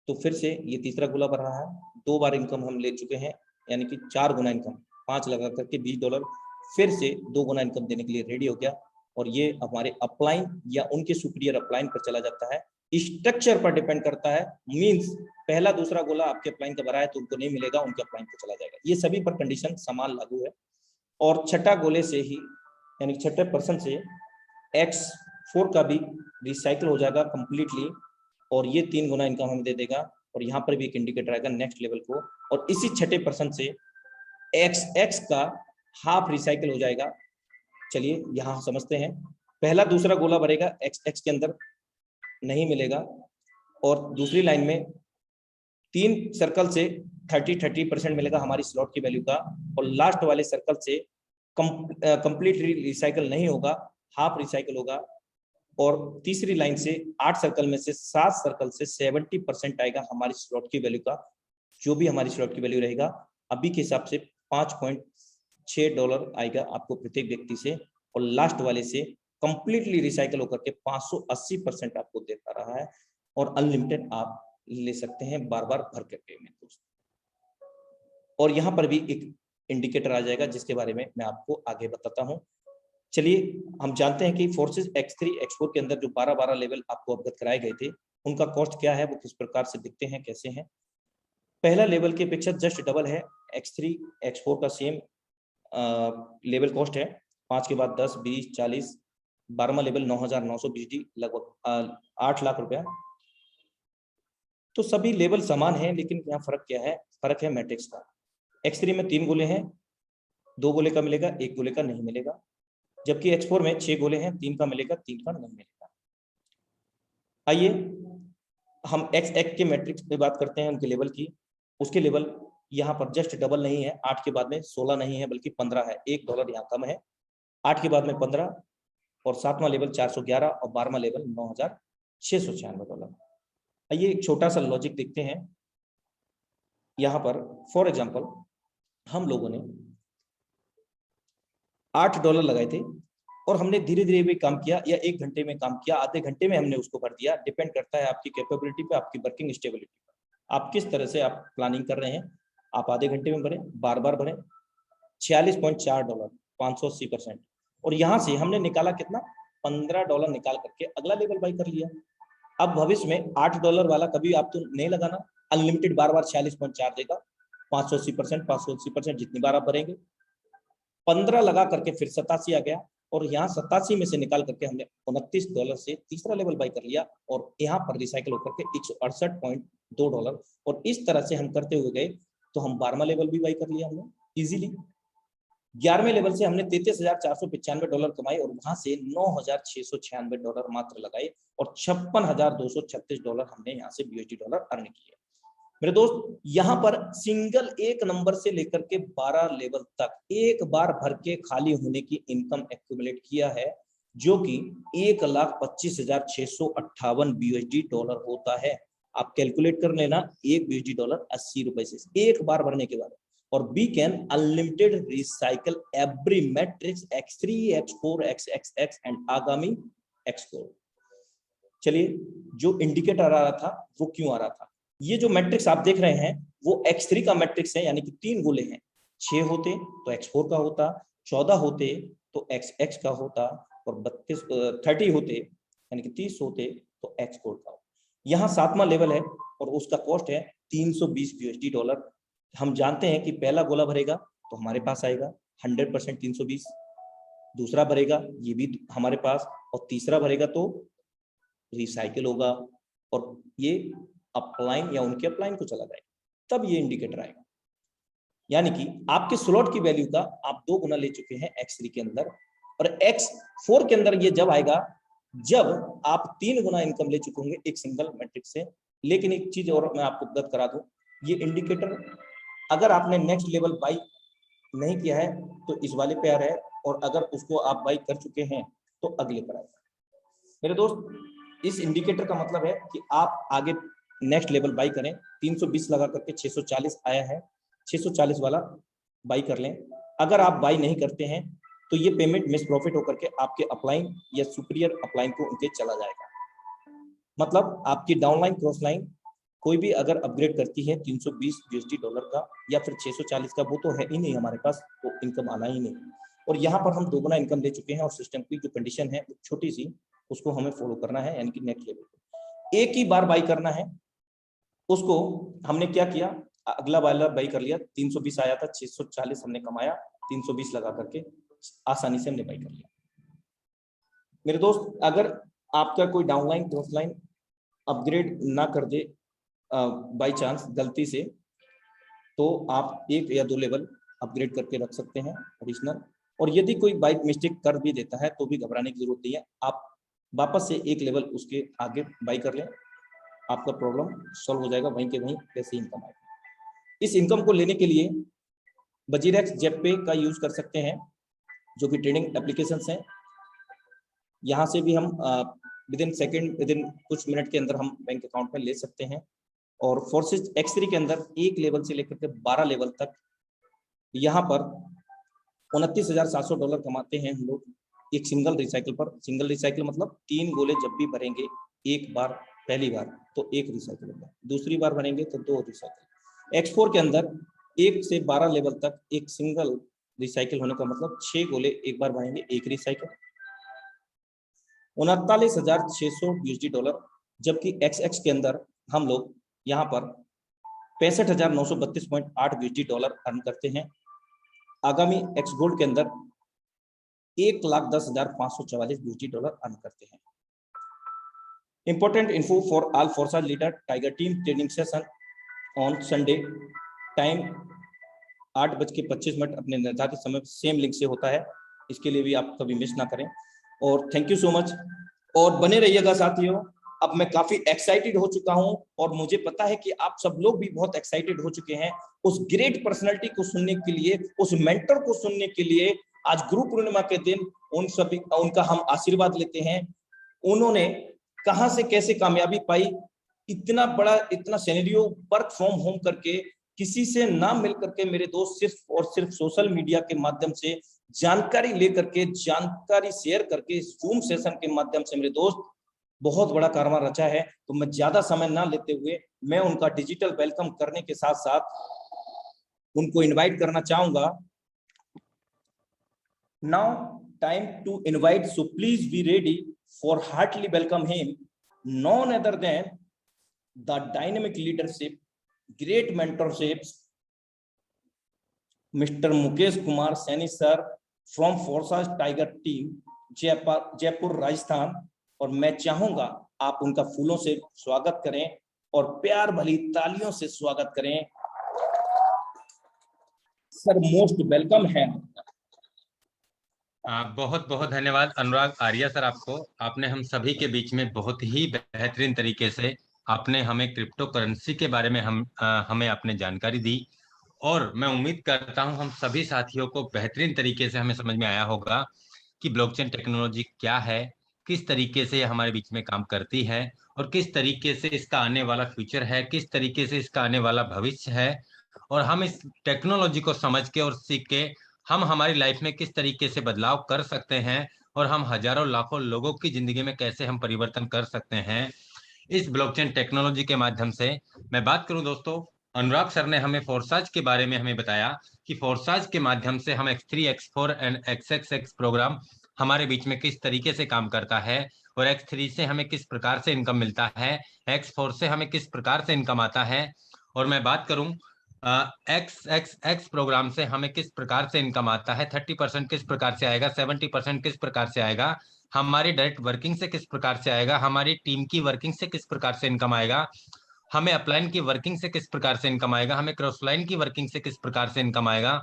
तो फिर से ये तीसरा गोला बढ़ रहा है। 2 बार इनकम हम ले चुके हैं, यानी कि 4 गुना इनकम, 5 लगा करके $20 फिर से 2 गुना इनकम देने के लिए रेडी हो गया। और ये हमारे अपलाइन या उनके सुपीरियर अपलाइन पर चला जाता है। स्ट्रक्चर पर डिपेंड करता है, मींस पहला दूसरा गोला आपके अपलाइन का भरा है तो उनको नहीं मिलेगा, उनके अपलाइन को चला जाएगा। ये सभी पर कंडीशन समान लागू है। और छठा गोले से ही, यानी छठे पर्सन से X4 का भी रिसाइकल हो जाएगा कंप्लीटली, और ये 3 गुना इनकम हमें दे देगा। और यहाँ पर भी एक इंडिकेटर आएगा नेक्स्ट लेवल को। और इसी छठे पर्सन से XX का हाफ रिसाइकल हो जाएगा। चलिए यहाँ समझते हैं। पहला दूसरा गोला भरेगा XX के अंदर नहीं मिलेगा, और दूसरी लाइन में 3 सर्कल से 30% मिलेगा हमारी स्लॉट की वैल्यू का, और लास्ट वाले सर्कल से कंप्लीटली रिसाइकल नहीं होगा, हाफ रिसाइकल होगा। और तीसरी लाइन से 8 सर्कल में से 7 सर्कल से 70% आएगा हमारी स्लॉट की वैल्यू का, जो भी हमारी स्लॉट की वैल्यू रहेगा अभी के हिसाब से $5.6 आएगा आपको प्रत्येक व्यक्ति से। और लास्ट वाले से कंप्लीटली रिसाइकल होकर के 580% आपको देता रहा है, और अनलिमिटेड आप ले सकते हैं बार बार भर करके में दोस्त। और यहाँ पर भी एक इंडिकेटर आ जाएगा जिसके बारे में मैं आपको आगे बताता हूँ। चलिए हम जानते हैं कि फोर्सेस X3 X4 के अंदर जो 12-12 लेवल आपको अवगत कराए गए थे उनका कॉस्ट क्या है, वो किस प्रकार से दिखते हैं, कैसे हैं। पहला लेवल की अपेक्षा जस्ट डबल है, X3 X4 का सेम लेवल कॉस्ट है, 5 के बाद 10, 20, 40, 12वां लेवल 9,920 लगभग 8 लाख रुपया। तो सभी लेवल समान है, लेकिन यहाँ फर्क क्या है? फर्क है मैट्रिक्स का। X3 में 3 गोले हैं, 2 गोले का मिलेगा, 1 गोले का नहीं मिलेगा। जबकि X4 में 6 गोले हैं, 3 का मिलेगा, 3 का नहीं मिलेगा। आइए हम X के मैट्रिक्स पे बात करते हैं, उनके लेवल की। उसके लेवल यहाँ पर जस्ट डबल नहीं है, 8 के बाद में 16 नहीं है बल्कि 15 है, $1 यहाँ कम है। 8 के बाद में 15 और 7वां लेवल 411 और 12वां लेवल $9,696। आइए एक छोटा सा लॉजिक देखते हैं। यहाँ पर फॉर एग्जाम्पल हम लोगों ने $8 लगाए थे और हमने धीरे धीरे भी काम किया, या 1 घंटे में काम किया, आधे घंटे में हमने उसको भर दिया। डिपेंड करता है आपकी कैपेबिलिटी पे, आपकी वर्किंग स्टेबिलिटी पर, आप किस तरह से आप प्लानिंग कर रहे हैं। आप आधे घंटे में भरें, बार बार भरें। $46.4, 580%। और यहाँ से हमने निकाला कितना? $15 निकाल करके अगला लेवल बाई कर लिया। अब भविष्य में $8 वाला कभी आप तो नहीं लगाना, अनलिमिटेड बार बार 46.4 देगा, 580%, 580% जितनी बार आप भरेंगे। 15 लगा करके फिर 87 आ गया, और यहाँ 87 में से निकाल करके हमने $29 से तीसरा लेवल बाई कर लिया, और यहाँ पर रिसाइकल होकर के $168.2। और इस तरह से हम करते हुए गए तो हम 12वां लेवल भी बाई कर लिया हमने इजीली। 11वें लेवल से हमने $33,495 कमाए, और वहां से $9,696 मात्र लगाए, और $56,236 हमने यहाँ से USD अर्न किए। मेरे दोस्त, यहाँ पर सिंगल एक नंबर से लेकर के 12 लेवल तक एक बार भर के खाली होने की इनकम एक्यूमुलेट किया है, जो कि $1,25,658 USD होता है। आप कैलकुलेट कर लेना, एक USD 80 रुपए से एक बार भरने के बाद। और we can unlimited recycle every matrix X3, X4, XXX and आगामी X4। चलिए, जो इंडिकेटर आ रहा था वो क्यों आ रहा था? ये जो मैट्रिक्स आप देख रहे हैं वो X3 का मैट्रिक्स है, यानी कि 3 गोले हैं। 6 होते तो X4 का होता, 14 होते तो XX का होता, और 30 होते यानी कि 30 होते तो X4 का। यहाँ 7वां लेवल है और उसका कॉस्ट है $320 USD। हम जानते हैं कि पहला गोला भरेगा तो हमारे पास आएगा 100% 320, दूसरा भरेगा ये भी हमारे पास, और तीसरा भरेगा तो रिसाइकिल होगा, और ये अपलाइन या उनके अपलाइन को चला जाएगा, तब ये इंडिकेटर आएगा। यानी कि आपके स्लॉट की वैल्यू का आप 2 गुना ले चुके हैं X3 के अंदर, और X4 के अंदर ये जब आएगा जब आप 3 गुना इनकम ले चुके होंगे एक सिंगल मैट्रिक्स से। लेकिन एक चीज और मैं आपको अवगत करा दूं, ये इंडिकेटर अगर आपने नेक्स्ट लेवल बाई नहीं किया है तो इस वाले पे आ रहा है, और अगर उसको आप बाई कर चुके हैं तो अगले पर आएगा। मेरे दोस्त, इस इंडिकेटर का मतलब है कि आप आगे नेक्स्ट लेवल बाई करें। 320 लगा करके 640 आया है, 640 वाला बाई कर लें। अगर आप बाई नहीं करते हैं तो ये पेमेंट मिस प्रॉफिट होकर के आपके अपलाइन या सुपीरियर अपलाइन को उनके चला जाएगा। मतलब आपकी डाउनलाइन क्रॉस लाइन कोई भी अगर अपग्रेड करती है $320 USD का या फिर 640 का, वो तो है ही नहीं हमारे पास, तो इनकम आना ही नहीं। और यहाँ पर हम 2 गुना इनकम ले चुके हैं, और सिस्टम की जो कंडीशन है छोटी सी, उसको हमें फॉलो करना है, यानी कि नेक्स्ट लेवल पे एक ही बार बाई करना है। उसको हमने क्या किया, अगला वाला बाई कर लिया, 320 आया था, 640 हमने कमाया, 320 लगा करके आसानी से हमने बाई कर लिया। मेरे दोस्त, अगर आपका कोई डाउनलाइन क्रॉस लाइन अपग्रेड ना कर दे बाई चांस गलती से, तो आप 1 या 2 लेवल अपग्रेड करके रख सकते हैं एडिशनल। और यदि कोई बाई मिस्टेक कर भी देता है तो भी घबराने की जरूरत नहीं है, आप वापस से 1 लेवल उसके आगे बाई कर लें, आपका प्रॉब्लम सॉल्व हो जाएगा, वहीं के वहीं पैसे इनकम आएगा। इस इनकम को लेने के लिए बजीरेक्स जेपे का यूज कर सकते हैं, जो कि ट्रेडिंग एप्लीकेशंस हैं। यहाँ से भी हम with in second, with in कुछ मिनट के अंदर हम बैंक अकाउंट में ले सकते हैं। और फोर्सेज X3 के अंदर 1 लेवल से लेकर के 12 लेवल तक यहाँ पर $29,700 कमाते हैं हम लोग एक सिंगल रिसाइकिल पर। सिंगल रिसाइकिल मतलब 3 गोले जब भी भरेंगे एक बार, पहली बार तो 1 रिसाइकिल होगा, दूसरी बार भरेंगे तो 2 रिसाइकिल। X4 के अंदर 1 से 12 लेवल तक एक सिंगल रिसाइकिल होने का मतलब 6 गोले एक बार भरेंगे, 1 रिसाइकिल, $39,600 USD। जबकि XX के अंदर हम लोग यहाँ पर 65,932.8 USD अर्न करते हैं। आगामी X गोल्ड के अंदर $1,10,544 ब्यूटी डॉलर अर्न करते हैं। Important info for all Forsage leader, tiger team training session on Sunday, time 8:25 अपने निर्धारित समय सेम लिंक से होता है, इसके लिए भी आप कभी मिस ना करें। और थैंक यू सो मच, और बने रहिएगा साथियों। अब मैं काफी एक्साइटेड हो चुका हूं और मुझे पता है कि आप सब लोग भी बहुत एक्साइटेड हो चुके हैं उस ग्रेट पर्सनालिटी को सुनने के लिए, उस मेंटर को सुनने के लिए। आज गुरु पूर्णिमा के दिन उनका हम आशीर्वाद लेते हैं। उन्होंने कहां से कैसे कामयाबी पाई, इतना बड़ा इतना सिनेरियो वर्क फ्रॉम होम करके, किसी से ना मिल करके मेरे दोस्त सिर्फ और सिर्फ सोशल मीडिया के माध्यम से जानकारी लेकर के, जानकारी शेयर करके, जूम सेशन के माध्यम से मेरे दोस्त बहुत बड़ा कारनामा रचा है। तो मैं ज्यादा समय ना लेते हुए मैं उनका डिजिटल वेलकम करने के साथ साथ उनको इनवाइट करना चाहूंगा। Now time to invite, so please be ready for heartily welcome him, none other than the dynamic leadership, great mentorship, mister Mukesh Kumar Saini sir from Forsage tiger team, Jaipur Rajasthan. और मैं चाहूंगा आप उनका फूलों से स्वागत करें और प्यार भरी तालियों से स्वागत करें। सर मोस्ट वेलकम है। बहुत बहुत धन्यवाद अनुराग आर्या सर आपको। आपने हम सभी के बीच में बहुत ही बेहतरीन तरीके से आपने हमें क्रिप्टो करेंसी के बारे में हमें आपने जानकारी दी, और मैं उम्मीद करता हूं हम सभी साथियों को बेहतरीन तरीके से हमें समझ में आया होगा कि ब्लॉकचेन टेक्नोलॉजी क्या है, किस तरीके से हमारे बीच में काम करती है, और किस तरीके से इसका आने वाला फ्यूचर है, किस तरीके से इसका आने वाला भविष्य है। और हम इस टेक्नोलॉजी को समझ के और सीख के हम हमारी लाइफ में किस तरीके से बदलाव कर सकते हैं, और हम हजारों लाखों लोगों की जिंदगी में कैसे हम परिवर्तन कर सकते हैं इस ब्लॉकचेन टेक्नोलॉजी के माध्यम से। मैं बात करूं दोस्तों, अनुराग सर ने हमें फोर्साज के बारे में हमें बताया कि फोर्साज के माध्यम से हम X3, X4 and XXX programme हमारे बीच में किस तरीके से काम करता है, और X3 से हमें किस प्रकार से इनकम मिलता है, X4 से हमें किस प्रकार से इनकम आता है। और मैं बात करूं XXX प्रोग्राम से हमें किस प्रकार से इनकम आता है, 30% किस प्रकार से आएगा, 70% किस प्रकार से आएगा, हमारी डायरेक्ट वर्किंग से किस प्रकार से आएगा, हमारी टीम की वर्किंग से किस प्रकार से इनकम आएगा, हमें अपलाइन की वर्किंग से किस प्रकार से इनकम आएगा, हमें क्रॉसलाइन की वर्किंग से किस प्रकार से इनकम आएगा।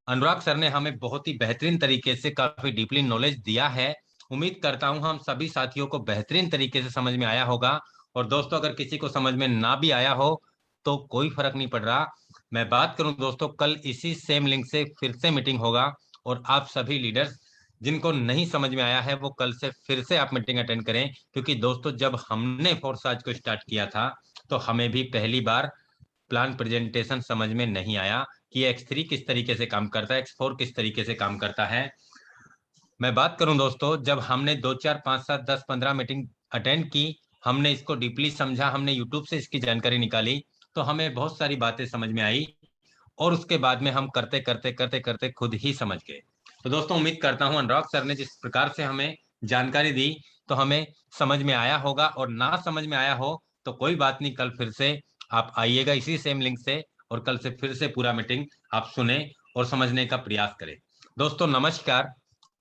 अनुराग सर ने हमें बहुत ही बेहतरीन तरीके से काफी डीपली नॉलेज दिया है। उम्मीद करता हूं हम सभी साथियों को बेहतरीन तरीके से समझ में आया होगा। और दोस्तों, अगर किसी को समझ में ना भी आया हो तो कोई फर्क नहीं पड़ रहा। मैं बात करूं दोस्तों, कल इसी सेम लिंक से फिर से मीटिंग होगा, और आप सभी लीडर्स जिनको नहीं समझ में आया है वो कल से फिर से आप मीटिंग अटेंड करें। क्योंकि दोस्तों, जब हमने फोर्साज को स्टार्ट किया था तो हमें भी पहली बार प्लान प्रेजेंटेशन समझ में नहीं आया कि X3 किस तरीके से काम करता है, X4 किस तरीके से काम करता है। मैं बात करूं दोस्तों, जब हमने 2, 4, 5, 7, 10, 15 मीटिंग अटेंड की, हमने इसको डीपली समझा, हमने यूट्यूब से इसकी जानकारी निकाली, तो हमें बहुत सारी बातें समझ में आई, और उसके बाद में हम करते करते करते करते खुद ही समझ गए। तो दोस्तों, उम्मीद करता हूं अनुराग सर ने जिस प्रकार से हमें जानकारी दी तो हमें समझ में आया होगा, और ना समझ में आया हो तो कोई बात नहीं, कल फिर से आप आइएगा इसी सेम लिंक से, और कल से फिर से पूरा मीटिंग आप सुने और समझने का प्रयास करें। दोस्तों नमस्कार,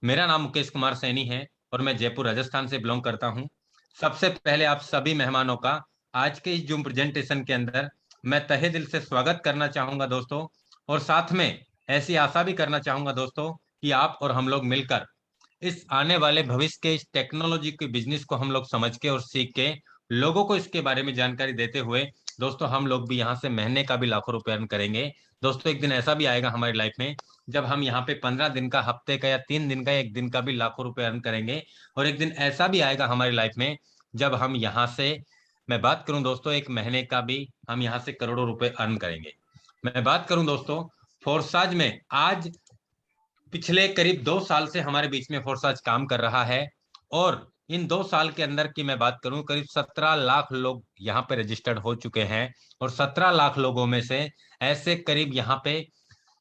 मेरा नाम मुकेश कुमार सैनी है और मैं जयपुर राजस्थान से बिलोंग करता हूं। सबसे पहले आप सभी मेहमानों का आज के इस जूम प्रेजेंटेशन के अंदर मैं तहे दिल से स्वागत करना चाहूंगा दोस्तों, और साथ में ऐसी आशा भी करना चाहूंगा दोस्तों कि आप और हम लोग मिलकर इस आने वाले भविष्य के इस टेक्नोलॉजी के बिजनेस को हम लोग समझ के और सीख के लोगों को इसके बारे में जानकारी देते हुए दोस्तों हम लोग भी यहाँ से महीने का भी लाखों रुपए अर्न करेंगे। दोस्तों, एक दिन ऐसा भी आएगा हमारी लाइफ में जब हम यहाँ पे 15 दिन का, हफ्ते का, या 3 दिन का, 1 दिन का भी लाखों रुपए अर्न करेंगे। और एक दिन ऐसा भी आएगा हमारी लाइफ में जब हम यहाँ से, मैं बात करूं दोस्तों, एक महीने का भी हम यहाँ से करोड़ों रुपए अर्न करेंगे। मैं बात करूं दोस्तों, फोर्साज में आज पिछले करीब 2 साल से हमारे बीच में फोर्साज काम कर रहा है, और इन 2 साल के अंदर की मैं बात करूं, करीब 17 लाख लोग यहाँ पे रजिस्टर्ड हो चुके हैं, और 17 लाख लोगों में से ऐसे करीब यहाँ पे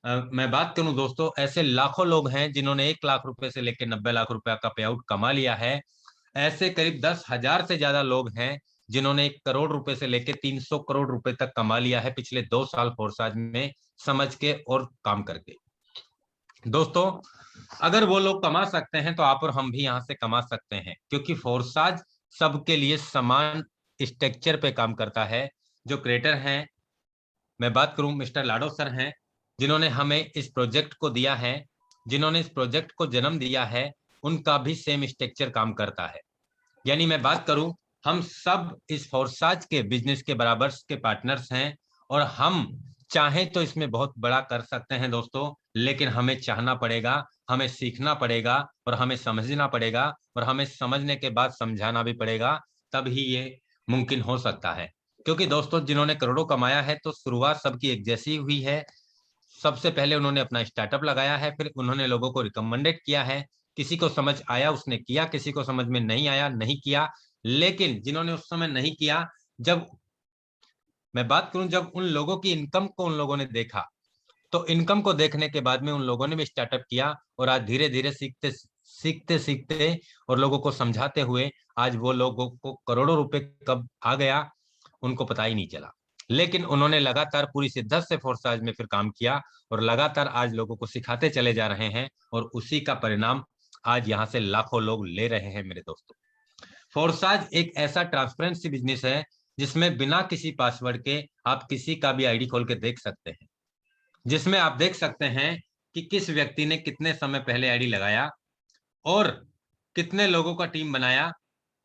मैं बात करूं दोस्तों, ऐसे लाखों लोग हैं जिन्होंने 1 लाख रुपए से लेकर 90 लाख रुपए का पे आउट कमा लिया है। ऐसे करीब 10,000 से ज्यादा लोग हैं जिन्होंने 1 करोड़ रुपए से लेकर 300 करोड़ रुपए तक कमा लिया है पिछले 2 साल फोर्साज में समझ के और काम करके। दोस्तों अगर वो लोग कमा सकते हैं तो आप और हम भी यहाँ से कमा सकते हैं, क्योंकि फोर्साज सबके लिए समान स्ट्रक्चर पे काम करता है। जो क्रिएटर हैं, मैं बात करूं मिस्टर लाडो सर हैं, जिन्होंने हमें इस प्रोजेक्ट को दिया है, जिन्होंने इस प्रोजेक्ट को जन्म दिया है, उनका भी सेम स्ट्रक्चर काम करता है। यानी मैं बात करूं, हम सब इस फोर्साज के बिजनेस के बराबर के पार्टनर्स हैं, और हम चाहें तो इसमें बहुत बड़ा कर सकते हैं दोस्तों, लेकिन हमें चाहना पड़ेगा, हमें सीखना पड़ेगा, और हमें समझना पड़ेगा, और हमें समझने के बाद समझाना भी पड़ेगा, तब ही ये मुमकिन हो सकता है। क्योंकि दोस्तों जिन्होंने करोड़ों कमाया है तो शुरुआत सबकी एक जैसी हुई है। सबसे पहले उन्होंने अपना स्टार्टअप लगाया है, फिर उन्होंने लोगों को रिकमेंडेड किया है। किसी को समझ आया उसने किया, किसी को समझ में नहीं आया नहीं किया। लेकिन जिन्होंने उस समय नहीं किया, जब मैं बात करूं, जब उन लोगों की इनकम को उन लोगों ने देखा, तो इनकम को देखने के बाद में उन लोगों ने भी स्टार्टअप किया, और आज धीरे धीरे सीखते सीखते सीखते और लोगों को समझाते हुए आज वो लोगों को करोड़ों रुपए कब आ गया उनको पता ही नहीं चला। लेकिन उन्होंने लगातार पूरी शिद्दत से फोर्साज में फिर काम किया, और लगातार आज लोगों को सिखाते चले जा रहे हैं, और उसी का परिणाम आज यहाँ से लाखों लोग ले रहे हैं मेरे दोस्तों। फोर्साज एक ऐसा ट्रांसपेरेंसी बिजनेस है जिसमें बिना किसी पासवर्ड के आप किसी का भी आईडी खोल के देख सकते हैं, जिसमें आप देख सकते हैं कि किस व्यक्ति ने कितने समय पहले आईडी लगाया और कितने लोगों का टीम बनाया।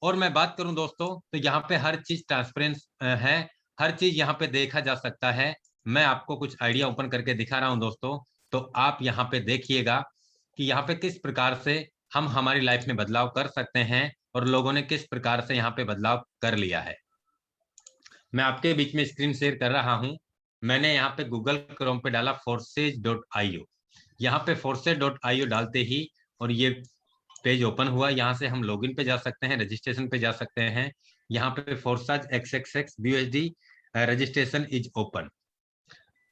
और मैं बात करूं दोस्तों, तो यहाँ पे हर चीज ट्रांसपेरेंस है, हर चीज यहाँ पे देखा जा सकता है। मैं आपको कुछ आइडिया ओपन करके दिखा रहा हूं दोस्तों, तो आप यहाँ पे देखिएगा कि यहाँ पे किस प्रकार से हम हमारी लाइफ में बदलाव कर सकते हैं, और लोगों ने किस प्रकार से यहाँ पे बदलाव कर लिया है। मैं आपके बीच में स्क्रीन शेयर कर रहा हूं। मैंने यहाँ पे गूगल क्रोम पे डाला forces.io। यहाँ पे forces.io डालते ही और ये पेज ओपन हुआ। यहाँ से हम लॉगिन पे जा सकते हैं, रजिस्ट्रेशन पे जा सकते हैं। यहाँ पे Forsage XXX BUSD registration is open.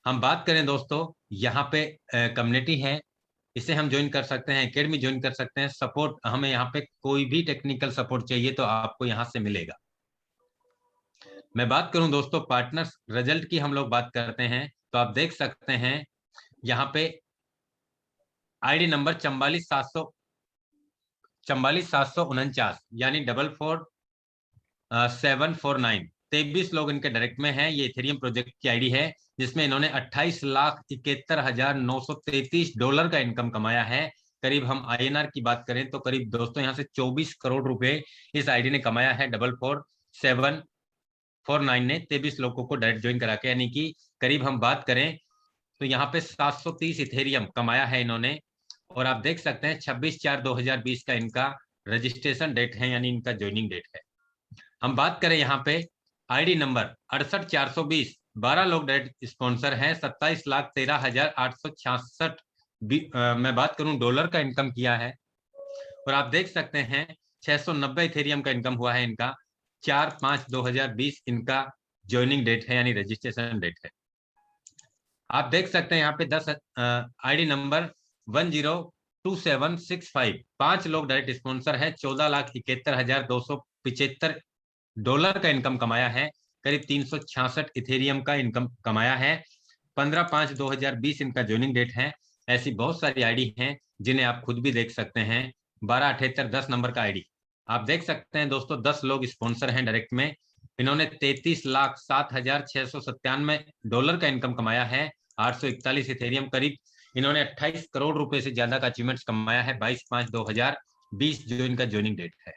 हम बात करें दोस्तों, यहाँ पे कम्युनिटी है, इसे हम ज्वाइन कर सकते हैं, एकेडमी ज्वाइन कर सकते हैं। सपोर्ट, हमें यहाँ पे कोई भी टेक्निकल सपोर्ट चाहिए तो आपको यहाँ से मिलेगा। मैं बात करूं दोस्तों पार्टनर्स रिजल्ट की, हम लोग बात करते हैं तो आप देख सकते हैं यहाँ पे आईडी नंबर 44,749 यानी 44,749। 23 लोग इनके डायरेक्ट में हैं। ये इथेरियम प्रोजेक्ट की आईडी है, जिसमें इन्होंने $28,71,933 का इनकम कमाया है। करीब हम INR की बात करें तो करीब दोस्तों यहाँ से 24 करोड़ रुपए इस आईडी ने कमाया है। 44,749 ने 23 लोगों को डायरेक्ट ज्वाइन करा के, यानी कि करीब हम बात करें तो यहाँ पे 730 इथेरियम कमाया है इन्होंने। और आप देख सकते हैं 26/4/2020 का इनका रजिस्ट्रेशन डेट है, यानी इनका ज्वाइनिंग डेट है। हम बात करें यहाँ पे आईडी नंबर 68,420, 12 लोग डायरेक्ट स्पॉन्सर हैं। 27,13,866 मैं बात करूं डॉलर का इनकम किया है। और आप देख सकते हैं 690 इथेरियम का इनकम हुआ है इनका। 4/5/2020 इनका ज्वाइनिंग डेट है, यानी रजिस्ट्रेशन डेट है। आप देख सकते हैं यहाँ पे 10 आईडी नंबर 102765, 5 लोग डायरेक्ट स्पॉन्सर है। 14,71,275 डॉलर का इनकम कमाया है। करीब 366 इथेरियम का इनकम कमाया है। 15/5/2020 इनका ज्वाइनिंग डेट है। ऐसी बहुत सारी आईडी हैं जिन्हें आप खुद भी देख सकते हैं। 127810 नंबर का आईडी आप देख सकते हैं दोस्तों। 10 लोग स्पॉन्सर हैं डायरेक्ट में। इन्होंने 33,07,697 डॉलर का इनकम कमाया है। 841 इथेरियम करीब इन्होंने 28 करोड़ रुपए से ज्यादा का अचीवमेंट्स कमाया है। 22/5/2020 जो इनका ज्वाइनिंग डेट है।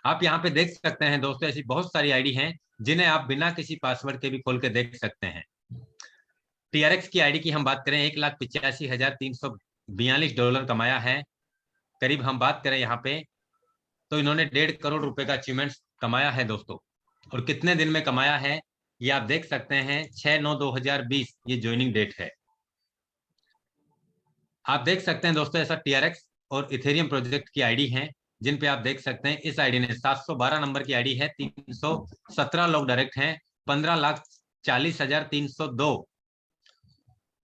आप यहाँ पे देख सकते हैं दोस्तों, ऐसी बहुत सारी आईडी हैं जिन्हें आप बिना किसी पासवर्ड के भी खोल के देख सकते हैं। TRX की आईडी की हम बात करें, 1,85,342 डॉलर कमाया है। करीब हम बात करें यहाँ पे तो इन्होंने 1.5 करोड़ रुपए का अचीवमेंट कमाया है दोस्तों। और कितने दिन में कमाया है ये आप देख सकते हैं। 6/9/2020 ये ज्वाइनिंग डेट है। आप देख सकते हैं दोस्तों, ऐसा TRX और इथेरियम प्रोजेक्ट की आईडी हैं जिन पे आप देख सकते हैं। इस आईडी ने 712 नंबर की आईडी है। 317 लोग डायरेक्ट हैं। 15,40,302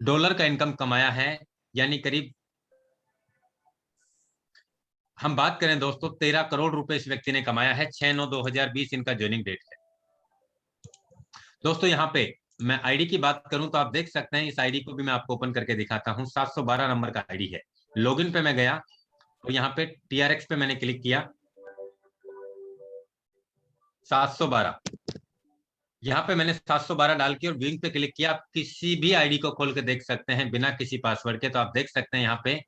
डॉलर का इनकम कमाया है, यानी करीब हम बात करें दोस्तों 13 करोड़ रुपए इस व्यक्ति ने कमाया है। 6/9/2020 इनका ज्वाइनिंग डेट है दोस्तों। यहाँ पे मैं आईडी की बात करूं तो आप देख सकते हैं, इस आईडी को भी मैं आपको ओपन करके दिखाता हूं। 712 नंबर का आईडी है। लॉगिन पे मैं गया तो यहाँ पे टीआरएक्स पे मैंने क्लिक किया। 712, यहाँ पे मैंने 712 डाल के और विंग पे क्लिक किया। आप किसी भी आईडी को खोल के देख सकते हैं बिना किसी पासवर्ड के। तो आप देख सकते हैं यहाँ पे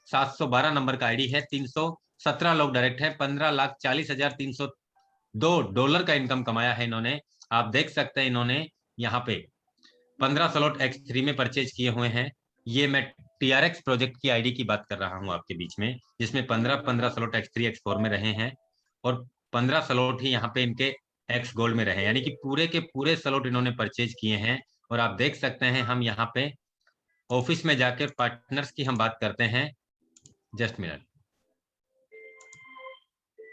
712 नंबर का आईडी है। 317 लोग डायरेक्ट है। 15,40,302 डॉलर का इनकम कमाया है इन्होंने। आप देख सकते हैं इन्होंने यहाँ पे 15 स्लॉट X3 में परचेज किए हुए हैं। ये मैं टीआरएक्स प्रोजेक्ट की आईडी की बात कर रहा हूं आपके बीच में, जिसमें 15 स्लॉट X3 X4 में रहे हैं और 15 स्लॉट ही यहाँ पे इनके एक्स गोल्ड में रहे, यानी कि पूरे के पूरे स्लॉट इन्होंने परचेज किए हैं। और आप देख सकते हैं, हम यहाँ पे ऑफिस में जाकर पार्टनर्स की हम बात करते हैं। Just minute.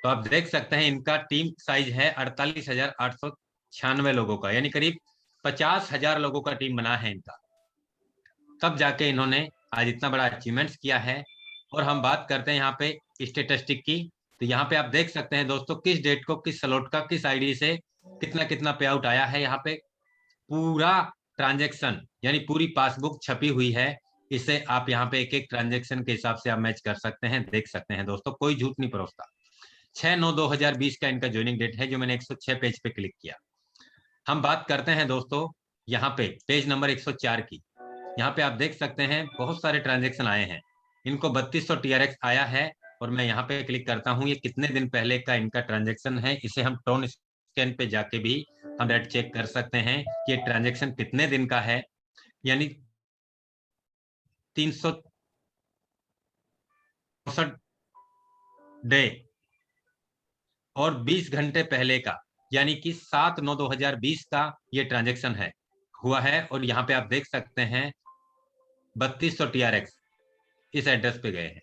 तो आप देख सकते हैं इनका टीम साइज है 48,896 लोगों का, यानी करीब 50,000 लोगों का टीम बना है इनका। तब जाके इन्होंने आज इतना बड़ा अचीवमेंट्स किया है। और हम बात करते हैं यहाँ पे स्टेटिस्टिक की, तो यहाँ पे आप देख सकते हैं दोस्तों किस डेट को किस स्लॉट का किस आईडी से कितना कितना पे आउट आया है। यहाँ पे पूरा ट्रांजेक्शन यानी पूरी पासबुक छपी हुई है। इसे आप यहाँ पे एक एक ट्रांजेक्शन के हिसाब से आप मैच कर सकते हैं, देख सकते हैं दोस्तों, कोई झूठ नहीं परोसता। 6/9/2020 का इनका ज्वाइनिंग डेट है, जो मैंने 106 पेज पे क्लिक किया। हम बात करते हैं दोस्तों यहाँ पे पेज नंबर 104 की। यहाँ पे आप देख सकते हैं बहुत सारे ट्रांजेक्शन आए हैं। इनको 3200 टीआरएक्स आया है और मैं यहाँ पे क्लिक करता हूँ। ये कितने दिन पहले का इनका ट्रांजेक्शन है, इसे हम टोन स्कैन पे जाके भी हम डायरेक्ट चेक कर सकते हैं कि ये ट्रांजेक्शन कितने दिन का है। यानी 364 डे और 20 घंटे पहले का, यानी कि 7/9/2020 का ये ट्रांजेक्शन है हुआ है। और यहाँ पे आप देख सकते हैं 3200 टीआरएक्स इस एड्रेस पे गए हैं।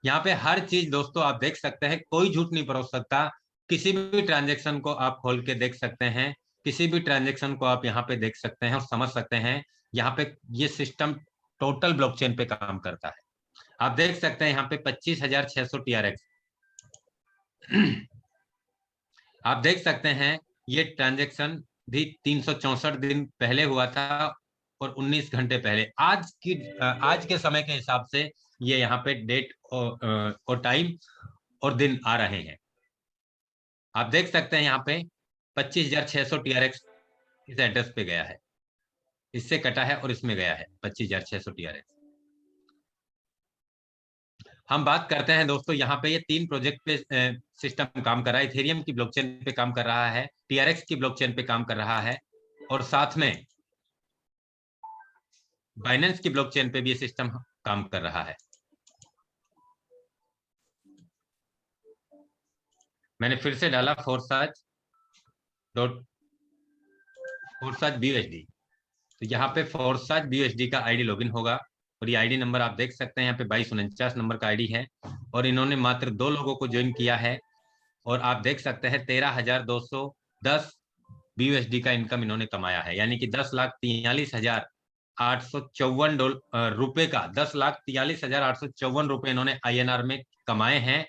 यहाँ पे हर चीज दोस्तों आप देख सकते हैं, कोई झूठ नहीं परोस सकता। किसी भी ट्रांजेक्शन को आप खोल के देख सकते हैं, किसी भी ट्रांजेक्शन को आप यहाँ पे देख सकते हैं और समझ सकते हैं। यहाँ पे ये सिस्टम टोटल ब्लॉकचेन पे काम करता है। आप देख सकते हैं यहाँ पे 25,600 टीआरएक्स। आप देख सकते हैं ये ट्रांजेक्शन भी 364 दिन पहले हुआ था और 19 घंटे पहले। आज के समय के हिसाब से ये यहाँ पे डेट और टाइम और दिन आ रहे हैं। आप देख सकते हैं यहाँ पे 25,600 टीआरएक्स इस एड्रेस पे गया है, इससे कटा है और इसमें गया है 25,600 टीआरएक्स। हम बात करते हैं दोस्तों यहाँ पे ये 3 प्रोजेक्ट पे सिस्टम काम कर रहा है। इथेरियम की ब्लॉकचेन पे काम कर रहा है, टीआरएक्स की ब्लॉकचेन पे काम कर रहा है और साथ में बाइनेंस की ब्लॉकचेन पे भी ये सिस्टम काम कर रहा है। मैंने फिर से डाला फोरसाज BUSD, तो यहाँ पे फोरसाज BUSD का आईडी लॉगिन होगा और ये आईडी नंबर आप देख सकते हैं यहाँ पे 2249 नंबर का आईडी है। और इन्होंने मात्र 2 लोगों को ज्वाइन किया है और आप देख सकते हैं 13,210 BUSD का इनकम इन्होंने कमाया है, यानी कि 10,43,854 रुपए का 10,43,854 रुपए इन्होंने INR में कमाए हैं।